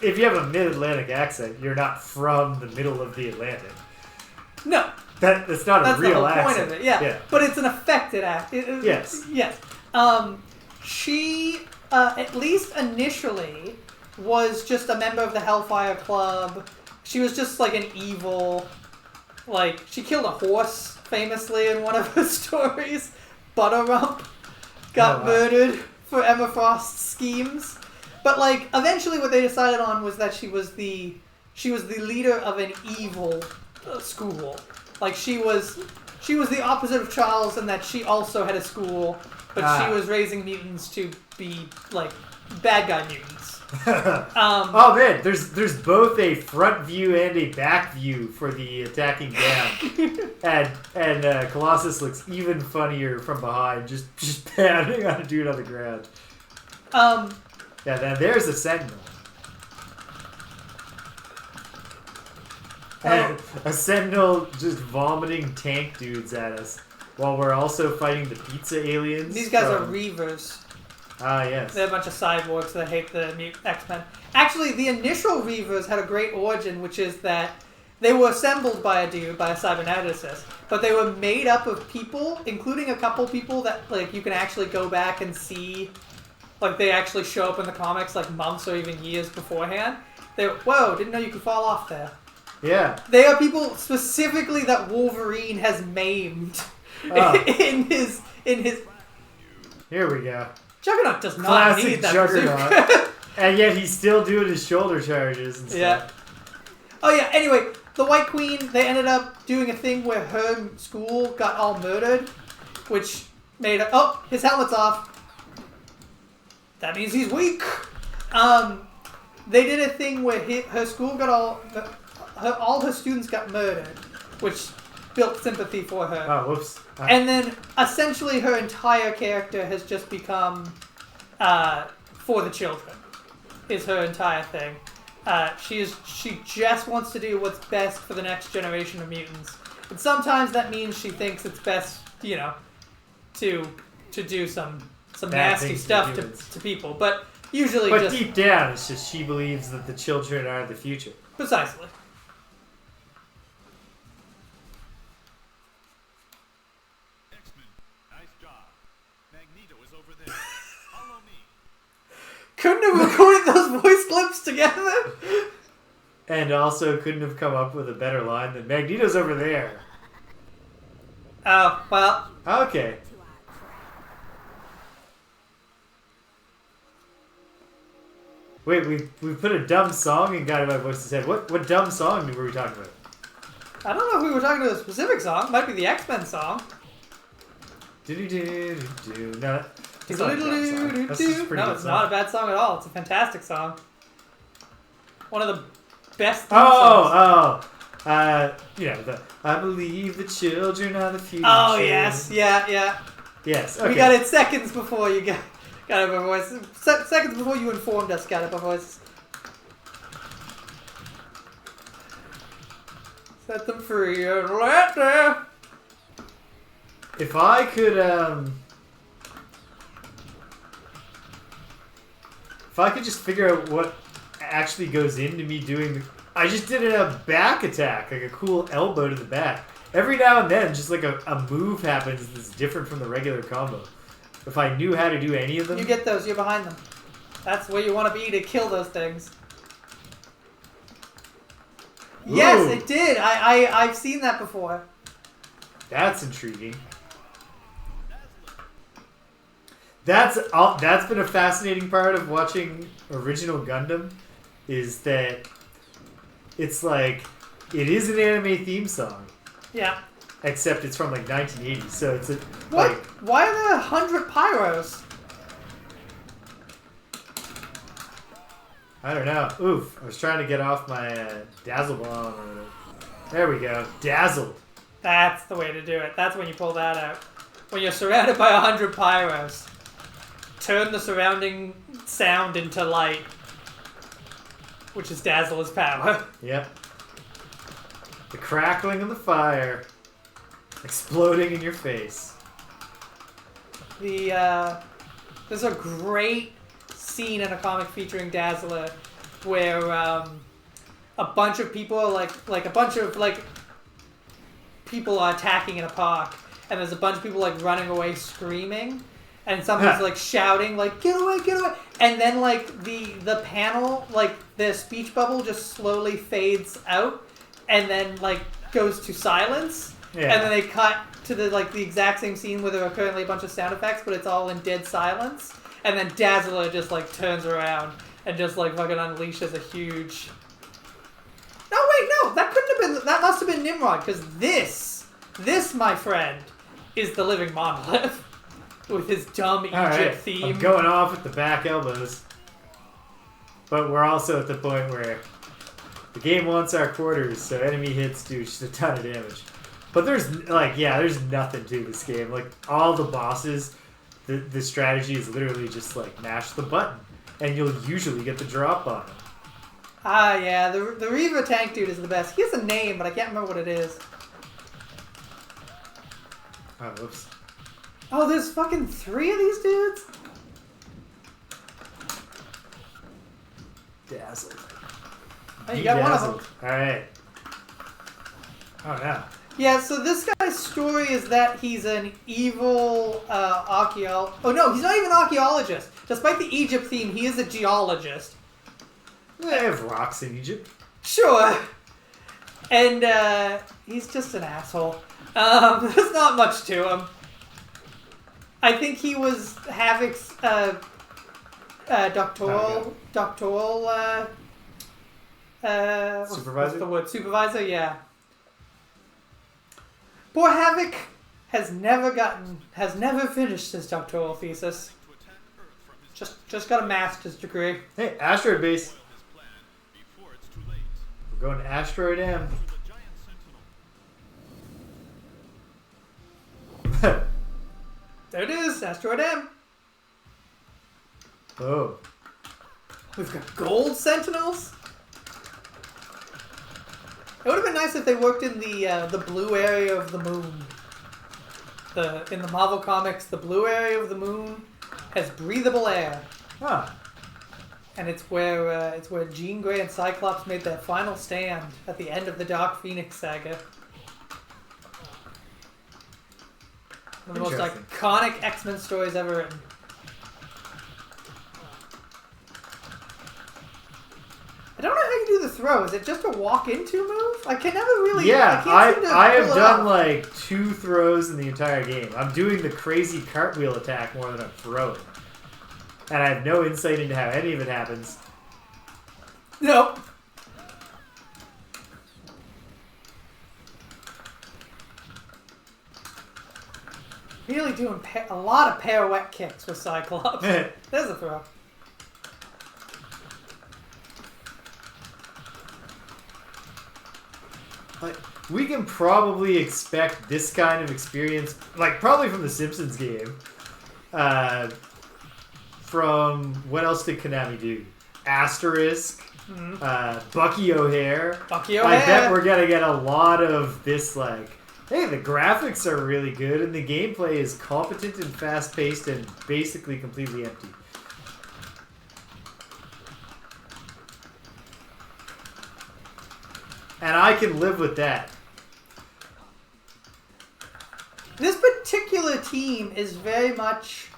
if you have a mid-Atlantic accent, you're not from the middle of the Atlantic. No. That's not a real accent. That's the whole point of it, yeah. But it's an affected accent. Yes. Yes. She, at least initially, was just a member of the Hellfire Club. She was just an evil... she killed a horse, famously, in one of her stories. Butterrump got murdered for Emma Frost's schemes. But, eventually what they decided on was that she was the leader of an evil school. She was the opposite of Charles in that she also had a school, but she was raising mutants to be, bad guy mutants. Oh man, there's both a front view and a back view for the attacking down, and Colossus looks even funnier from behind, just pounding on a dude on the ground. Yeah, then there's a Sentinel. And a Sentinel just vomiting tank dudes at us while we're also fighting the pizza aliens. These guys are Reavers. Ah, yes. They're a bunch of cyborgs that hate the X-Men. Actually, the initial Reavers had a great origin, which is that they were assembled by a dude, by a cyberneticist, but they were made up of people, including a couple people that you can actually go back and see, they actually show up in the comics months or even years beforehand. Whoa, didn't know you could fall off there. Yeah. They are people specifically that Wolverine has maimed in his. Here we go. Juggernaut does not Classic need that Juggernaut. And yet he's still doing his shoulder charges and stuff. Yeah. Oh yeah, anyway, the White Queen, they ended up doing a thing where her school got all murdered, which made his helmet's off. That means he's weak. they did a thing where her school got all her students got murdered, which built sympathy for her. Oh, whoops. And then essentially her entire character has just become for the children. Is her entire thing. She just wants to do what's best for the next generation of mutants. And sometimes that means she thinks it's best, you know, to do some nasty stuff to people. But usually But deep down, it's just she believes that the children are the future. Precisely. X-Men, nice job. Magneto is over there. Follow me. Couldn't have recorded those voice clips together? And also couldn't have come up with a better line than Magneto's over there. Oh, well. Okay. Wait, we put a dumb song in Guided by Voices Head. What dumb song were we talking about? I don't know if we were talking about a specific song. Might be the X-Men song. Do-do-do-do-do. No, It's not a dumb song. That's just a pretty no, good it's song. not a bad song at all. It's a fantastic song. One of the best theme songs. You know, I believe the children are the future. Oh, yes. Yeah. Yes, okay. We got it seconds before you got it by voice. Seconds before you informed us, got it by voice. Set them free and let them. If I could, just figure out what actually goes into me doing the... I just did a back attack, like a cool elbow to the back. Every now and then, just like a move happens that's different from the regular combo. If I knew how to do any of them... You get those, you're behind them. That's where you want to be to kill those things. Ooh. Yes, it did. I've seen that before. That's intriguing. That's been a fascinating part of watching original Gundam, is that it's like, it is an anime theme song, Yeah. except it's from like 1980, so it's What? like... Why are there 100 pyros? I don't know. Oof, I was trying to get off my dazzle bomb. There we go. Dazzled. That's the way to do it. That's when you pull that out. When you're surrounded by 100 pyros, turn the surrounding sound into light, which is Dazzler's power. Yep. The crackling of the fire exploding in your face. There's a great scene in a comic featuring Dazzler where a bunch of people are people are attacking in a park, and there's a bunch of people like running away screaming, and somebody's like shouting like get away, and then like the panel, like the speech bubble just slowly fades out and then like goes to silence. Yeah. And then they cut to the exact same scene where there are currently a bunch of sound effects, but it's all in dead silence. And then Dazzler just like turns around and just like fucking unleashes a huge... No, wait, no, that couldn't have been... That must have been Nimrod, because this, my friend, is the living monolith with his dumb Egypt theme. I'm going off with the back elbows. But we're also at the point where the game wants our quarters, so enemy hits do just a ton of damage. But there's nothing to this game. Like, all the bosses, the strategy is literally just like mash the button, and you'll usually get the drop on it. Ah, yeah, the Reaver tank dude is the best. He has a name, but I can't remember what it is. Oh, whoops. Oh, there's fucking 3 of these dudes? Dazzled. Oh, you got one of them. Alright. Oh, no. Yeah, so this guy's story is that he's an evil archaeologist. Oh no, he's not even an archaeologist. Despite the Egypt theme, he is a geologist. They have rocks in Egypt. Sure. And he's just an asshole. There's not much to him. I think he was Havoc's doctoral Supervisor? What's the word? Supervisor, yeah. Poor Havoc has never finished his doctoral thesis. Just got a master's degree. Hey, asteroid base. We're going to Asteroid M. The giant sentinel. There it is, Asteroid M. Oh. We've got gold sentinels. It would have been nice if they worked in the blue area of the moon. In the Marvel comics, the blue area of the moon has breathable air, Huh. and it's where Jean Grey and Cyclops made their final stand at the end of the Dark Phoenix saga. One of the most Interesting. iconic X-Men stories ever written. I don't know how you do the throw. Is it just a walk into move? I can never really. Yeah, I can't seem to I have pull it done off. like 2 throws in the entire game. I'm doing the crazy cartwheel attack more than I'm throwing. And I have no insight into how any of it happens. Nope. Really doing a lot of pirouette kicks with Cyclops. There's a throw. Like, we can probably expect this kind of experience, like probably from the Simpsons game. From what else did Konami do? Asterisk, Bucky O'Hare. Bucky I bet O'Hare. we're gonna get a lot of this. Like, hey, the graphics are really good and the gameplay is competent and fast-paced and basically completely empty. And I can live with that. This particular team is very much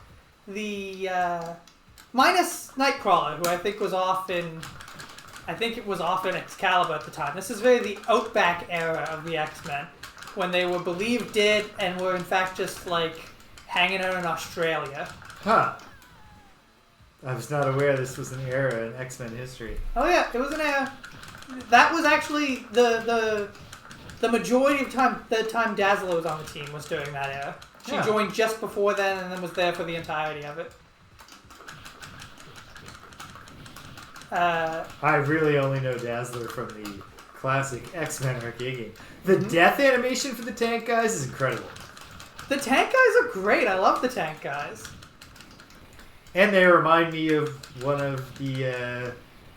the minus Nightcrawler, who I think was off in Excalibur at the time. This is very the Outback era of the X-Men, when they were believed dead and were in fact just like hanging out in Australia. Huh. I was not aware this was an era in X-Men history. Oh yeah, it was an era. That was actually the majority of the time Dazzler was on the team was during that era. She Yeah. joined just before then and then was there for the entirety of it. I really only know Dazzler from the classic X-Men arcade game. The death animation for the tank guys is incredible. The tank guys are great. I love the tank guys. And they remind me of one of the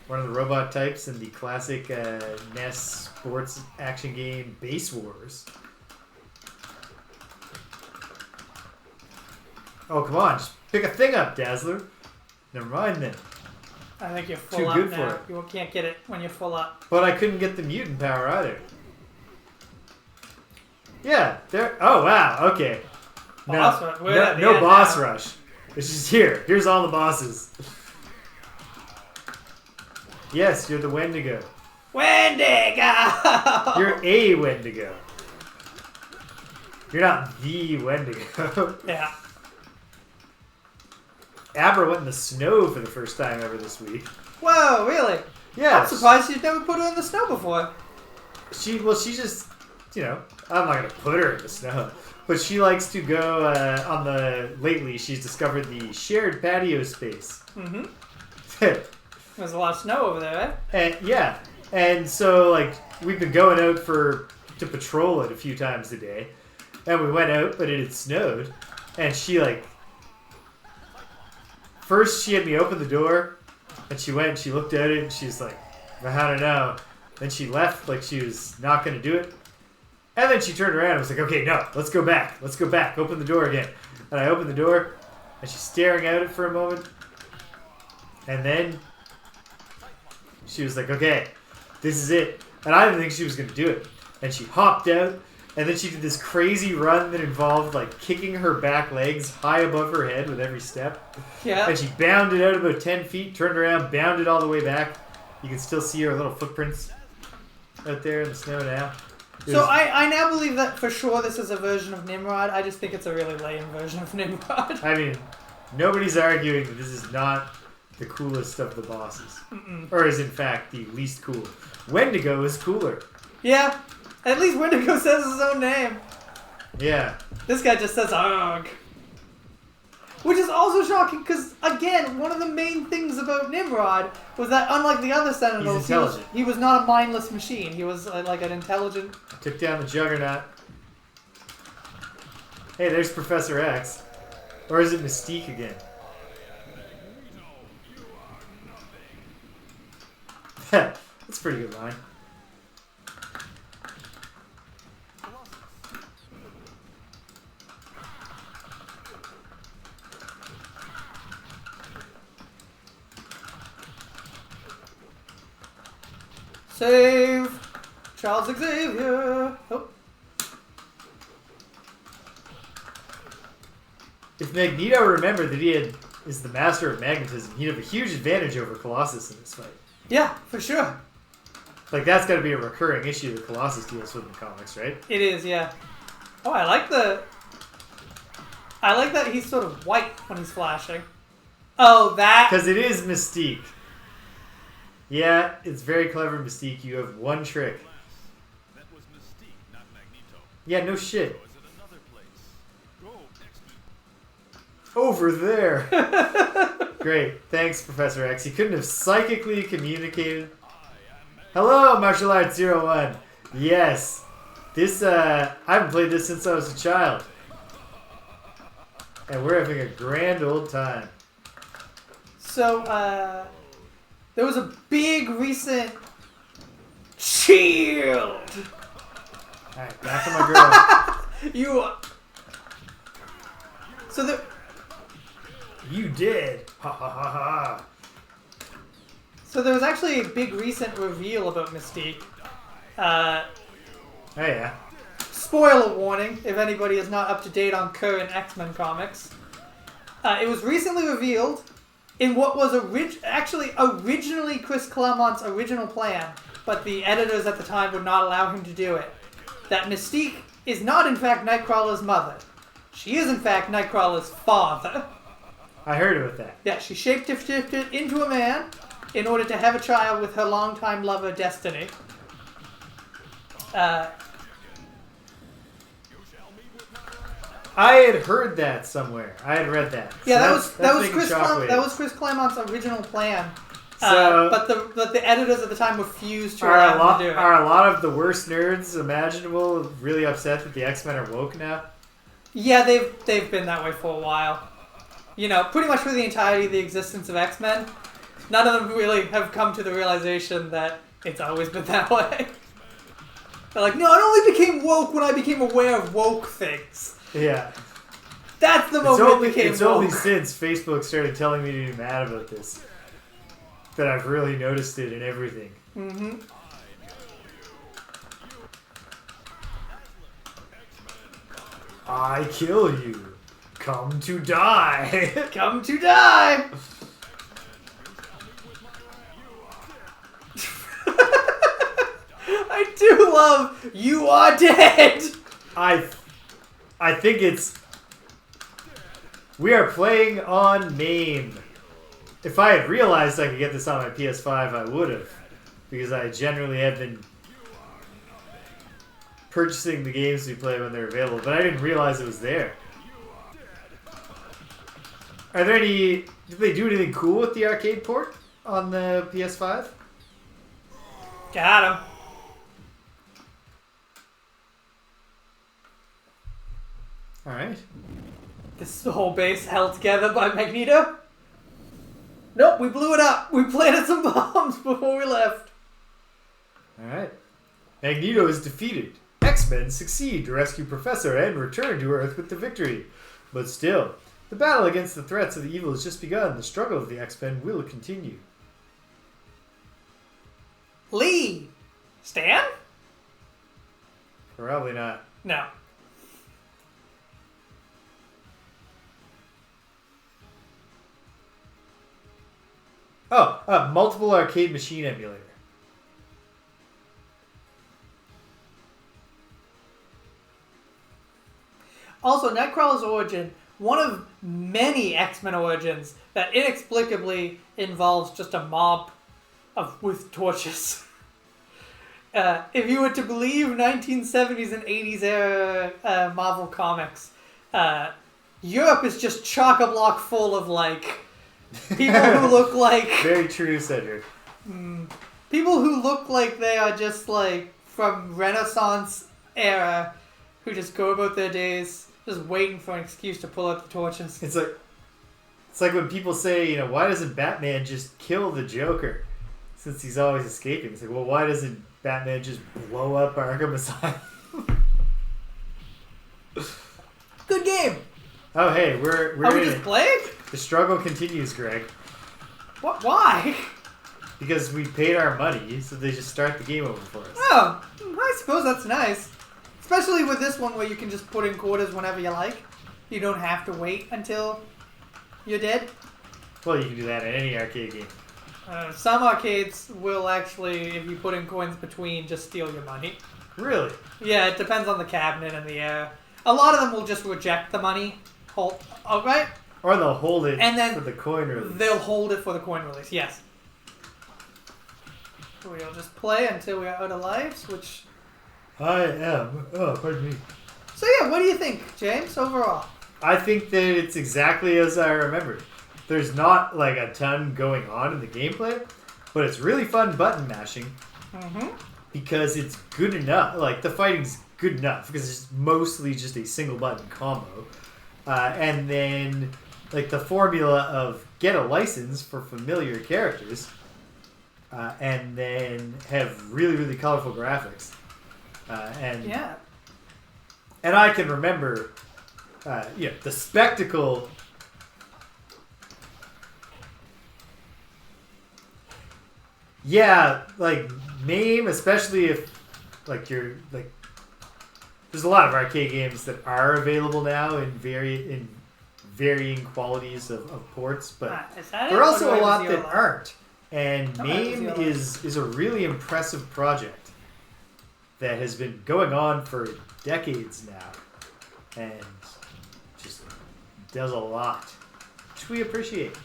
robot types in the classic NES sports action game Base Wars. Oh, come on. Just pick a thing up, Dazzler. Never mind then. I think you're full Too up good now. for it. You can't get it when you're full up. But I couldn't get the mutant power either. Yeah, there. Oh, wow. Okay. Boss rush. We're at the No end boss now. rush. It's just here. Here's all the bosses. Yes, you're the Wendigo. Wendigo! You're a Wendigo. You're not the Wendigo. Yeah. Abra went in the snow for the first time ever this week. Whoa, really? Yeah. I'm surprised you've never put her in the snow before. She just, I'm not going to put her in the snow. But she likes to go lately she's discovered the shared patio space. Mm-hmm. There's a lot of snow over there, eh? And yeah. And so like we've been going out to patrol it a few times a day. And we went out, but it had snowed. And she first she had me open the door, and she went and she looked at it and she's like, I don't know. Then she left like she was not gonna do it. And then she turned around and was like, okay, no, let's go back. Let's go back. Open the door again. And I opened the door, and she's staring at it for a moment. And then she was like, okay, this is it. And I didn't think she was going to do it. And she hopped out, and then she did this crazy run that involved, like, kicking her back legs high above her head with every step. Yeah. And she bounded out about 10 feet, turned around, bounded all the way back. You can still see her little footprints out there in the snow now. So I now believe that for sure this is a version of Nimrod. I just think it's a really lame version of Nimrod. I mean, nobody's arguing that this is not the coolest of the bosses. Or is in fact the least cool. Wendigo is cooler. Yeah. At least Wendigo says his own name. Yeah. This guy just says Arg. Which is also shocking because, again, one of the main things about Nimrod was that, unlike the other Sentinels, he was not a mindless machine. He was like an intelligent... Took down the Juggernaut. Hey, there's Professor X. Or is it Mystique again? That's a pretty good line. Save! Charles Xavier! Oh. If Magneto remembered that he is the master of magnetism, he'd have a huge advantage over Colossus in this fight. Yeah, for sure. Like, that's got to be a recurring issue that Colossus deals with in the comics, right? It is, yeah. Oh, I like that he's sort of white when he's flashing. Oh, that... Because it is Mystique. Yeah, it's very clever, Mystique. You have one trick. That was Mystique, not Magneto. Yeah, no shit. Was it another place? Go, X-Men. Over there. Great. Thanks, Professor X. You couldn't have psychically communicated. Hello, Martial Arts 01. Yes. This, I haven't played this since I was a child. And we're having a grand old time. So, there was a big recent shield. Alright, back to my girl. So You did. Ha ha ha ha. So there was actually a big recent reveal about Mystique. Oh yeah. Spoiler warning, if anybody is not up to date on current X-Men comics. It was recently revealed in what was originally Chris Claremont's original plan, but the editors at the time would not allow him to do it, that Mystique is not in fact Nightcrawler's mother. She is in fact Nightcrawler's father. I heard about that. Yeah, she shapeshifted into a man in order to have a child with her longtime lover, Destiny. I had heard that somewhere. I had read that. Yeah, So that making was shockwaves. Chris Claremont's original plan. So- but the editors at the time refused to Are allow him to do it. a lot of the worst nerds imaginable really upset that the X-Men are woke now? Yeah, they've been that way for a while. You know, pretty much for the entirety of the existence of X-Men. None of them really have come to the realization that it's always been that way. They're like, no, I only became woke when I became aware of woke things. Yeah. That's the moment it became It's woke. only since Facebook started telling me to be mad about this that I've really noticed it in everything. Mm-hmm. I kill you. Come to die. Come to die! I do love You Are Dead! I think it's... We are playing on MAME. If I had realized I could get this on my PS5, I would have. Because I generally have been purchasing the games we play when they're available. But I didn't realize it was there. Are there any... Did they do anything cool with the arcade port on the PS5? Got him. Alright. This is the whole base held together by Magneto? Nope, we blew it up. We planted some bombs before we left. Alright. Magneto is defeated. X-Men succeed to rescue Professor and return to Earth with the victory. But still, the battle against the threats of the evil has just begun. The struggle of the X-Men will continue. Lee! Stan? Probably not. No. Oh, multiple arcade machine emulator. Also, Nightcrawler's origin, one of many X-Men origins that inexplicably involves just a mob with torches. If you were to believe 1970s and 80s era Marvel comics, Europe is just chock-a-block full of like people who look like Very true, Cedric. people who look like they are just like from Renaissance era, who just go about their days just waiting for an excuse to pull out the torches. It's like when people say, you know, why doesn't Batman just kill the Joker since he's always escaping? It's like, well, why doesn't Batman just blow up Arkham Asylum? Good game. Oh, hey, we're Are we in just it. playing? The struggle continues, Greg, What? Why? because we paid our money, so they just start the game over for us. Oh, I suppose that's nice. Especially with this one where you can just put in quarters whenever you like. You don't have to wait until you're dead. Well, you can do that in any arcade game. Some arcades will actually, if you put in coins between, just steal your money. Really? Yeah, it depends on the cabinet and the a lot of them will just reject the money. Right? Or they'll hold it And then for the coin release. They'll hold it for the coin release, yes. We'll just play until we are out of lives, which... I am. Oh, pardon me. So yeah, what do you think, James, overall? I think that it's exactly as I remembered. There's not like a ton going on in the gameplay, but it's really fun button mashing because it's good enough. Like the fighting's good enough because it's mostly just a single button combo, and then like the formula of get a license for familiar characters, and then have really really colorful graphics, and Yeah. and I can remember, the spectacle. Yeah, like MAME, especially if like you're like, there's a lot of arcade games that are available now in varying qualities of ports, but Is that there are it? also Or a do I lot have a that zero aren't. And No, I have a MAME zero is a really impressive project that has been going on for decades now, and just does a lot, which we appreciate.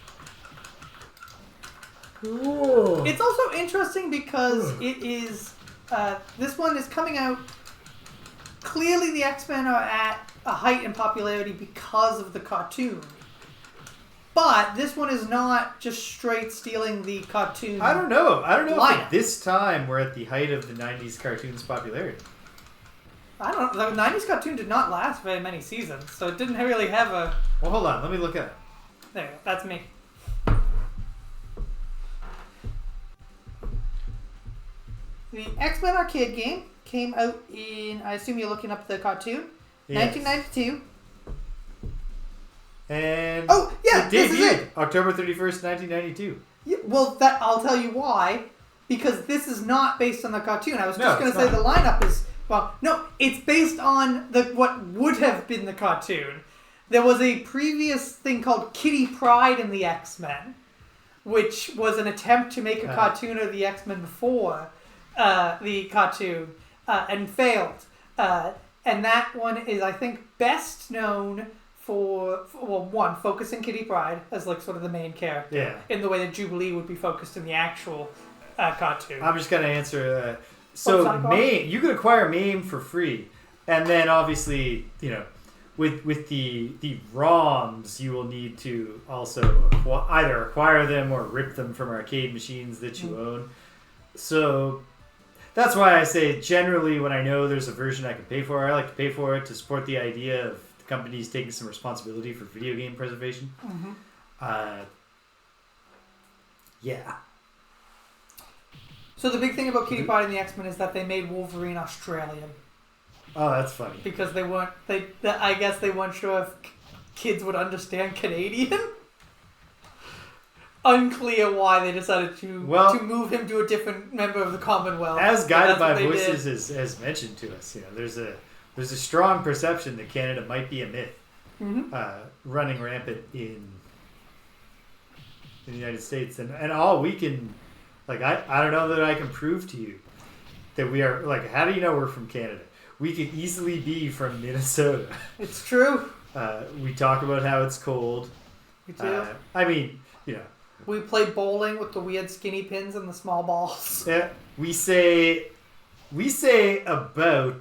Ooh. It's also interesting because it is... this one is coming out... Clearly the X-Men are at a height in popularity because of the cartoon. But this one is not just straight stealing the cartoon. I don't know if lineup. at this time we're at the height of the 90s cartoon's popularity. I don't know. The 90s cartoon did not last very many seasons, so it didn't really have a... Well, hold on, let me look at it. There you go. That's me. The X-Men arcade game came out in... I assume you're looking up the cartoon. Yes. 1992. And Oh, yeah, it this is debuted it. October 31st, 1992. Yeah, well, that I'll tell you why. Because this is not based on the cartoon. I was No, just going it's to say not. the lineup is... Well, no, it's based on what would have been the cartoon. There was a previous thing called Kitty Pryde in the X-Men, which was an attempt to make a cartoon of the X-Men before the cartoon, and failed. And that one is, I think, best known for one, focusing Kitty Pryde as like sort of the main character. Yeah. In the way that Jubilee would be focused in the actual cartoon. I'm just going to answer so Sidebar? MAME, you can acquire MAME for free. And then obviously, with the ROMs, you will need to also either acquire them or rip them from arcade machines that you own. So that's why I say generally when I know there's a version I can pay for, I like to pay for it to support the idea of the companies taking some responsibility for video game preservation. Yeah. So the big thing about Kitty Pryde and the X-Men is that they made Wolverine Australian. Oh, that's funny. Because I guess they weren't sure if kids would understand Canadian. Unclear why they decided to move him to a different member of the Commonwealth. As Guided That's what by they Voices has mentioned to us, there's a strong perception that Canada might be a myth, running rampant in the United States, and all we can, like, I don't know that I can prove to you that we are, like, how do you know we're from Canada? We could easily be from Minnesota. It's true. We talk about how it's cold. We do. I mean, We play bowling with the weird skinny pins and the small balls. Yeah, we say about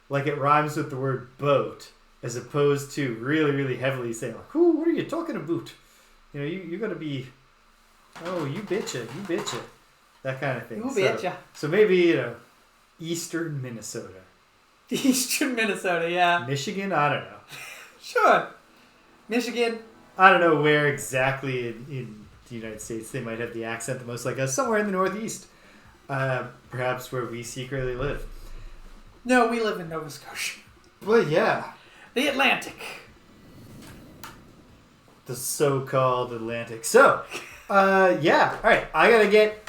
like it rhymes with the word boat, as opposed to really, really heavily saying like, "Who? What are you talking about?" You know, you got to be, "Oh, you betcha, that kind of thing. You betcha. So maybe Eastern Minnesota, Eastern Minnesota, yeah. Michigan. I don't know. Sure. Michigan. I don't know where exactly in the United States they might have the accent the most like us. Somewhere in the Northeast, perhaps where we secretly live. No, we live in Nova Scotia. But yeah, The Atlantic. the so-called Atlantic. So, yeah. All right, I gotta get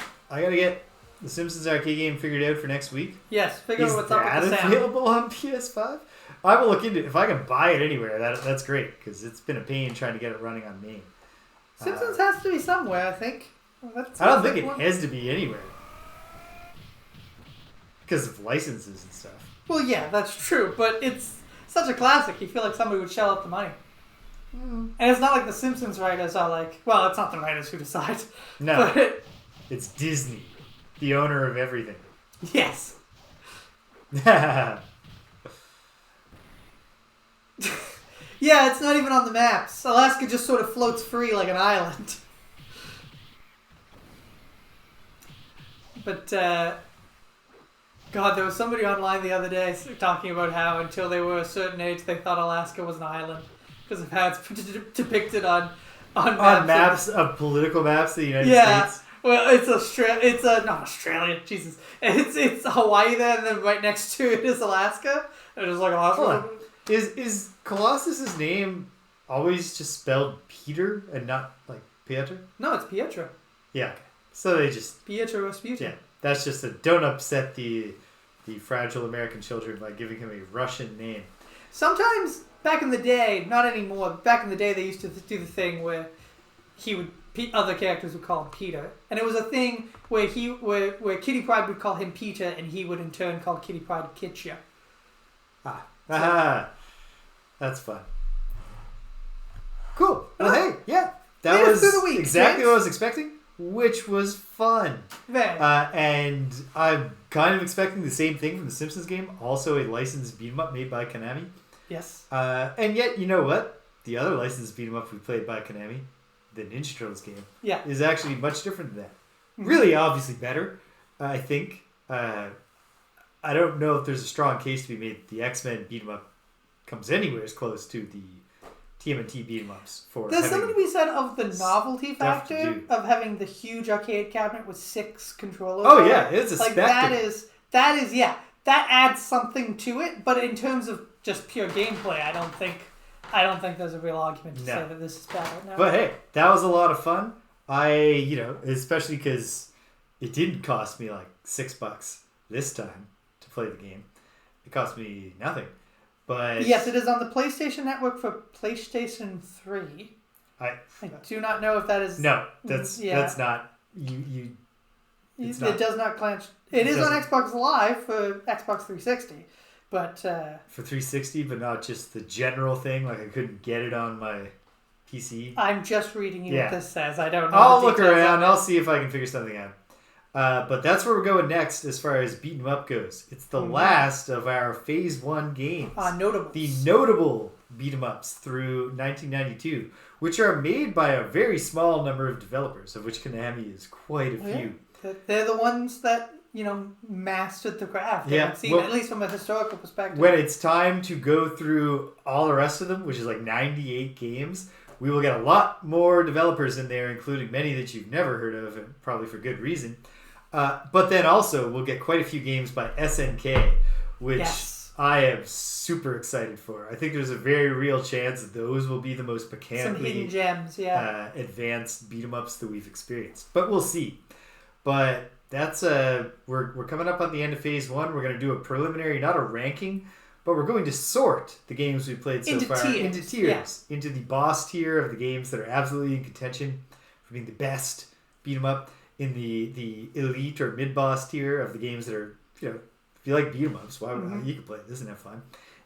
the Simpsons arcade game figured out for next week. Yes, figure out Is what's up that with the sound. available on PS5? I will look into it. If I can buy it anywhere, that's great because it's been a pain trying to get it running on MAME. Simpsons has to be somewhere, I think. I don't think it has to be anywhere because of licenses and stuff. Well, yeah, that's true, but it's such a classic. You feel like somebody would shell out the money. And it's not like the Simpsons writers are like, well, it's not the writers who decide. No, But, it's Disney, the owner of everything. yes. Yeah, it's not even on the maps. Alaska just sort of floats free like an island. But, God, there was somebody online the other day talking about how until they were a certain age, they thought Alaska was an island because of how it's depicted on maps of political maps of the United States. Well, it's not Australia, Jesus. It's Hawaii there, and then right next to it is Alaska. And it's like Alaska. Hold on. Is Colossus's name always just spelled Peter and not like Pietro? No, it's Pietro. Yeah. Okay. So they just Pietro Rasputin. yeah. That's just don't upset the fragile American children by giving him a Russian name. Sometimes back in the day, not anymore. Back in the day, they used to do the thing where other characters would call him Peter, and it was a thing where where Kitty Pryde would call him Peter, and he would in turn call Kitty Pryde Kitcha. That's fun. Cool. Well, hey, yeah, that Made it was through the week, exactly kids. what I was expecting, which was fun. Very. And I'm kind of expecting the same thing from the Simpsons game, also a licensed beat 'em up made by Konami. Yes. And yet, you know what? The other licensed beat 'em up we played by Konami, the Ninja Turtles game, Yeah. is actually much different than that. Really, obviously better, I think. I don't know if there's a strong case to be made that the X-Men beat 'em up comes anywhere as close to the TMNT beat 'em ups for There's having something to be said of the novelty stuff to factor do. of having the huge arcade cabinet with 6 controllers. Oh yeah, it's a like spectacle. that is yeah, that adds something to it. But in terms of just pure gameplay, I don't think there's a real argument to say that this is better. No. But hey, that was a lot of fun. Especially because it didn't cost me like $6 this time to play the game. It cost me nothing. But yes, it is on the PlayStation Network for PlayStation 3. I do not know if that is. No, that's not you. It does not clench. It is on Xbox Live for Xbox 360, but for 360, but not just the general thing. Like I couldn't get it on my PC. I'm just reading you what this says. I don't know. I'll the look details around. on it. I'll see if I can figure something out. But that's where we're going next as far as beat 'em up goes. It's the last of our Phase 1 games. Notable. The notable beat 'em ups through 1992, which are made by a very small number of developers, of which Konami is quite a few. They're the ones that, mastered the craft. Yeah, At least from a historical perspective. When it's time to go through all the rest of them, which is like 98 games, we will get a lot more developers in there, including many that you've never heard of, and probably for good reason. But then also, we'll get quite a few games by SNK, which I am super excited for. I think there's a very real chance that those will be the most mechanically some hidden gems, advanced beat-em-ups that we've experienced. But we'll see. But that's we're coming up on the end of Phase 1. We're going to do a preliminary, not a ranking, but we're going to sort the games we've played so far into tiers. Into the boss tier of the games that are absolutely in contention for being the best beat-em-up. In the elite or mid-boss tier of the games that are, if you like beat-em-ups, why would you can play this and have fun.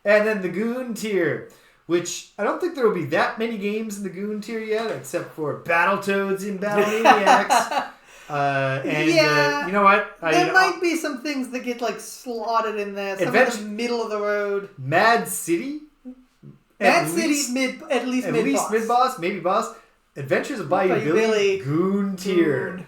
And then the Goon tier, which I don't think there will be that many games in the Goon tier yet, except for Battletoads in Battlemaniacs. You know what? There might be some things that get slotted in there. Some of the middle of the road. Mad City Mad City at least mid boss, maybe boss. Adventures of Bayou Billy, Goon Tier.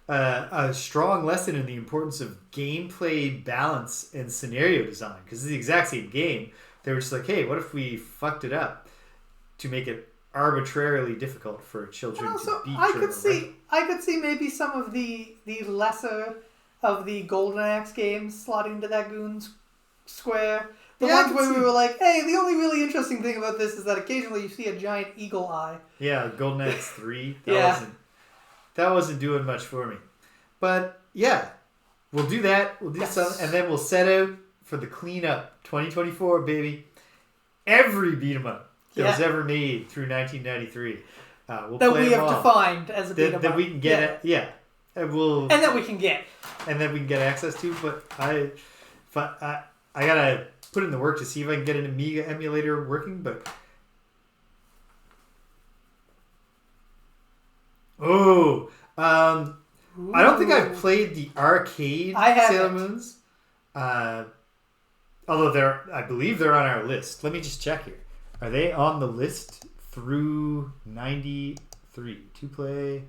A strong lesson in the importance of gameplay balance and scenario design, because it's the exact same game. They were just like, hey, what if we fucked it up to make it arbitrarily difficult for children to beat? I could see maybe some of the lesser of the Golden Axe games slotting into that Goons Square. The ones where we were like, hey, the only really interesting thing about this is that occasionally you see a giant eagle eye. Yeah, Golden Axe 3. That wasn't doing much for me. But yeah, we'll do that. We'll do some, and then we'll set out for the cleanup 2024, baby. Every beat 'em up that was ever made through 1993. We'll that play we have all. defined as a beat 'em up. That we can get and that we can get. And that we can get access to. But I gotta put in the work to see if I can get an Amiga emulator working. But I don't think I've played the arcade Sailor Moons. Although I believe they're on our list. Let me just check here. Are they on the list through 93 to play?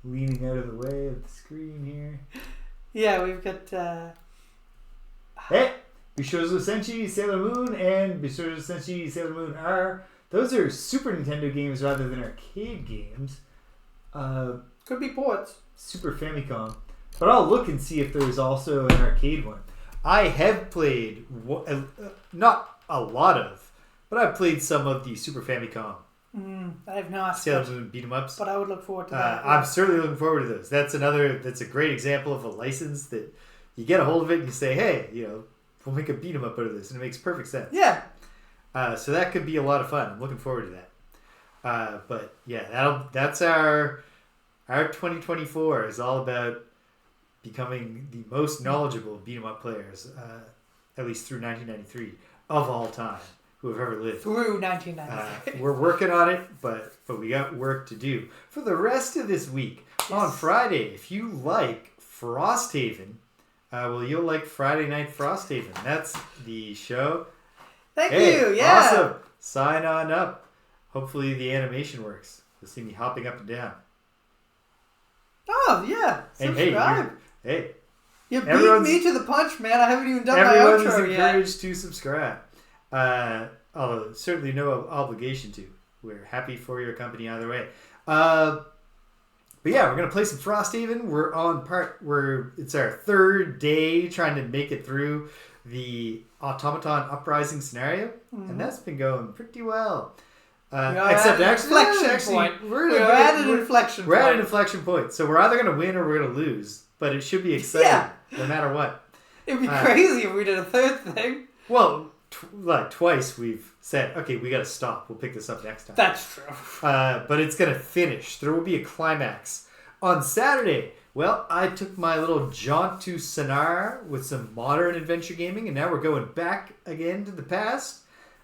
Leaning out of the way of the screen here. Yeah, we've got. Hey, Bishozo Senshi Sailor Moon and Bishozo Senshi Sailor Moon R. Those are Super Nintendo games rather than arcade games. Could be ports. Super Famicom. But I'll look and see if there's also an arcade one. I have played, not a lot of, but I've played some of the Super Famicom. I have not. Sailor Moon beat 'em ups. But I would look forward to that. I'm certainly looking forward to those. That's a great example of a license that you get a hold of it and you say, hey, we'll make a beat 'em up out of this, and it makes perfect sense. Yeah. So that could be a lot of fun. I'm looking forward to that. But yeah, that's our 2024 is all about becoming the most knowledgeable beat 'em up players, at least through 1993 of all time, who have ever lived. Through 1993. We're working on it, but we got work to do for the rest of this week. Yes. On Friday, if you like Frosthaven, you'll like Friday Night Frosthaven. That's the show. Thank you. Yeah. Awesome. Sign on up. Hopefully the animation works. You'll see me hopping up and down. Oh yeah. Subscribe. Hey. You beat me to the punch, man. I haven't even done my outro yet. Everyone is encouraged to subscribe. Although certainly no obligation to. We're happy for your company either way. But yeah, we're gonna play some Frosthaven. It's our third day trying to make it through the Automaton Uprising scenario, and that's been going pretty well. Except we're at an inflection point. So we're either gonna win or we're gonna lose. But it should be exciting no matter what. It'd be crazy if we did a third thing. Well, twice we've said, okay, we got to stop. We'll pick this up next time. That's true. But it's going to finish. There will be a climax. On Saturday, I took my little jaunt to Sonar with some modern adventure gaming, and now we're going back again to the past,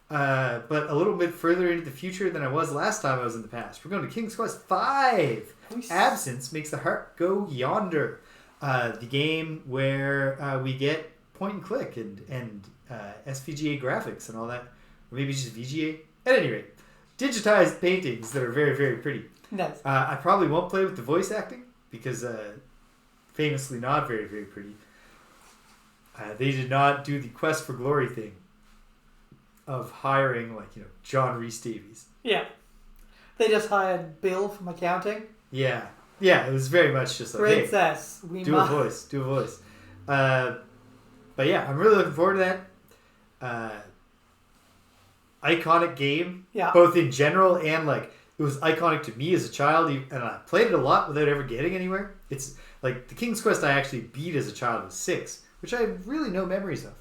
but a little bit further into the future than I was last time I was in the past. We're going to King's Quest V. Absence makes the heart go yonder. The game where we get point and click and SVGA graphics and all that. Or maybe just VGA. At any rate, digitized paintings that are very, very pretty. Nice. I probably won't play with the voice acting because famously not very, very pretty. They did not do the Quest for Glory thing of hiring John Rhys Davies. Yeah. They just hired Bill from accounting. Yeah. Yeah, it was very much just like, Princess, hey, do a voice. But yeah, I'm really looking forward to that. Iconic game, both in general and it was iconic to me as a child, and I played it a lot without ever getting anywhere. It's like the King's Quest I actually beat as a child was 6, which I have really no memories of.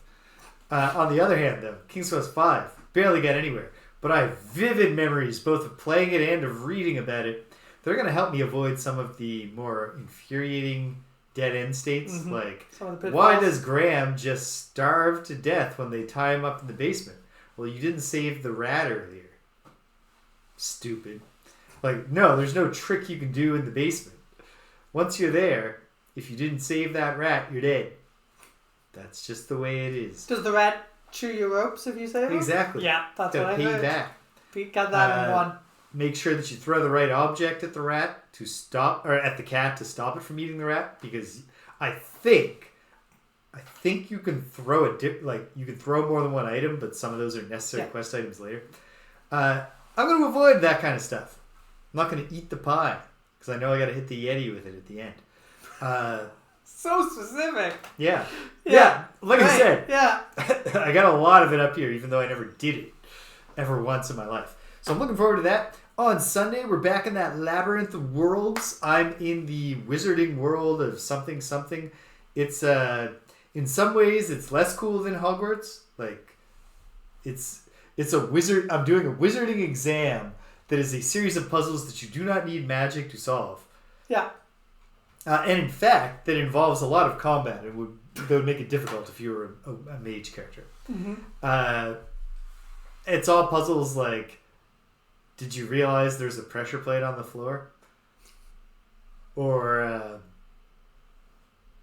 On the other hand, though, King's Quest 5 barely got anywhere, but I have vivid memories both of playing it and of reading about it. They're going to help me avoid some of the more infuriating dead-end states. Mm-hmm. Like, why does Graham just starve to death when they tie him up in the basement? Well, you didn't save the rat earlier. Stupid. No, there's no trick you can do in the basement. Once you're there, if you didn't save that rat, you're dead. That's just the way it is. Does the rat chew your ropes if you say that. Exactly. Yeah, that's what Gotta I pay heard. back. Got that in one. Make sure that you throw the right object at the rat to stop, or at the cat to stop it from eating the rat, because I think you can throw you can throw more than one item, but some of those are necessary quest items later. I'm going to avoid that kind of stuff. I'm not going to eat the pie because I know I got to hit the Yeti with it at the end. So specific. Yeah. Like right. I said, Yeah. I got a lot of it up here, even though I never did it ever once in my life. So I'm looking forward to that. On Sunday, we're back in that labyrinth of worlds. I'm in the wizarding world of something. It's in some ways it's less cool than Hogwarts. Like it's a wizard. I'm doing a wizarding exam that is a series of puzzles that you do not need magic to solve. Yeah. And in fact, that involves a lot of combat. That would make it difficult if you were a mage character. Mm-hmm. It's all puzzles like, did you realize there's a pressure plate on the floor? Or,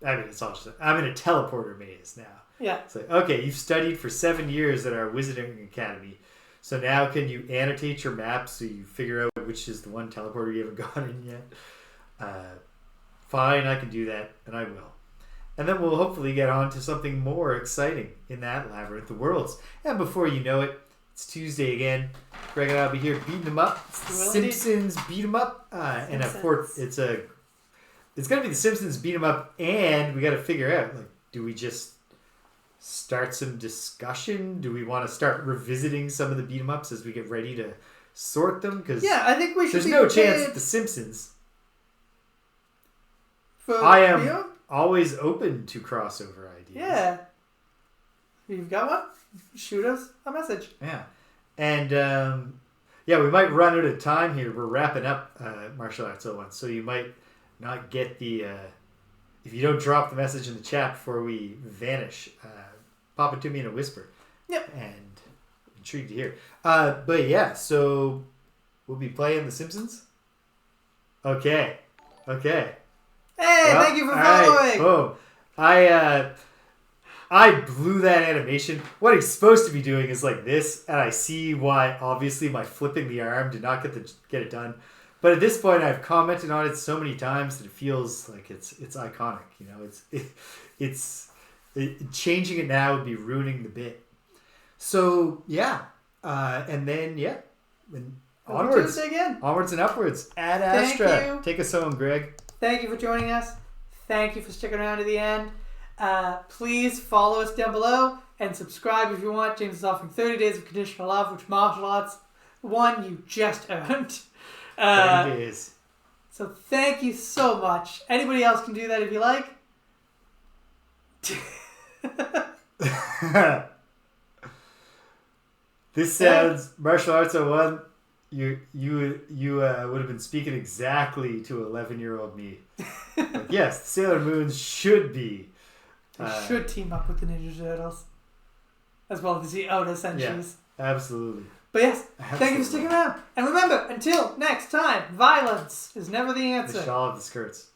I mean, it's all just, I'm in a teleporter maze now. Yeah. It's like, okay, you've studied for 7 years at our Wizarding Academy. So now can you annotate your map so you figure out which is the one teleporter you haven't gone in yet? Fine, I can do that, and I will. And then we'll hopefully get on to something more exciting in that labyrinth of worlds. And before you know it, it's Tuesday again. Greg and I'll be here beating them up. Simpsons beat them up. And of course, it's going to be the Simpsons beat them up, and we got to figure out, like, do we just start some discussion? Do we want to start revisiting some of the beat 'em ups as we get ready to sort them? Because I think we should. There's no chance that the Simpsons. For I am always open to crossover ideas. Yeah. You've got one? Shoot us a message. Yeah. And we might run out of time here. We're wrapping up Martial Arts 01, so you might not get the if you don't drop the message in the chat before we vanish, pop it to me in a whisper. Yep. And I'm intrigued to hear. But yeah, so we'll be playing The Simpsons. Okay. Hey, well, thank you for following. Boom. I blew that animation. What he's supposed to be doing is like this, and I see why. Obviously, my flipping the arm did not get it done. But at this point, I've commented on it so many times that it feels like it's iconic. You know, it's changing it now would be ruining the bit. So yeah, and then and onwards again. Onwards and upwards. Ad Astra. Take us home, Greg. Thank you for joining us. Thank you for sticking around to the end. Please follow us down below and subscribe if you want. James is offering 30 days of conditional love, which martial arts one you just earned. 30 days. So thank you so much. Anybody else can do that if you like. This sounds Martial Arts 01. You would have been speaking exactly to 11-year-old me. Like, yes, Sailor Moons should be. They should team up with the Ninja Turtles, as well as the Outer Centuries. Yeah, absolutely. But yes, thank you for sticking around. And remember, until next time, violence is never the answer. The shawl of the skirts.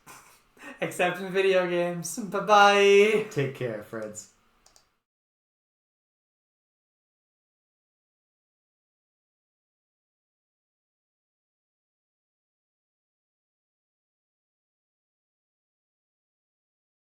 Except in video games. Bye-bye. Take care, friends.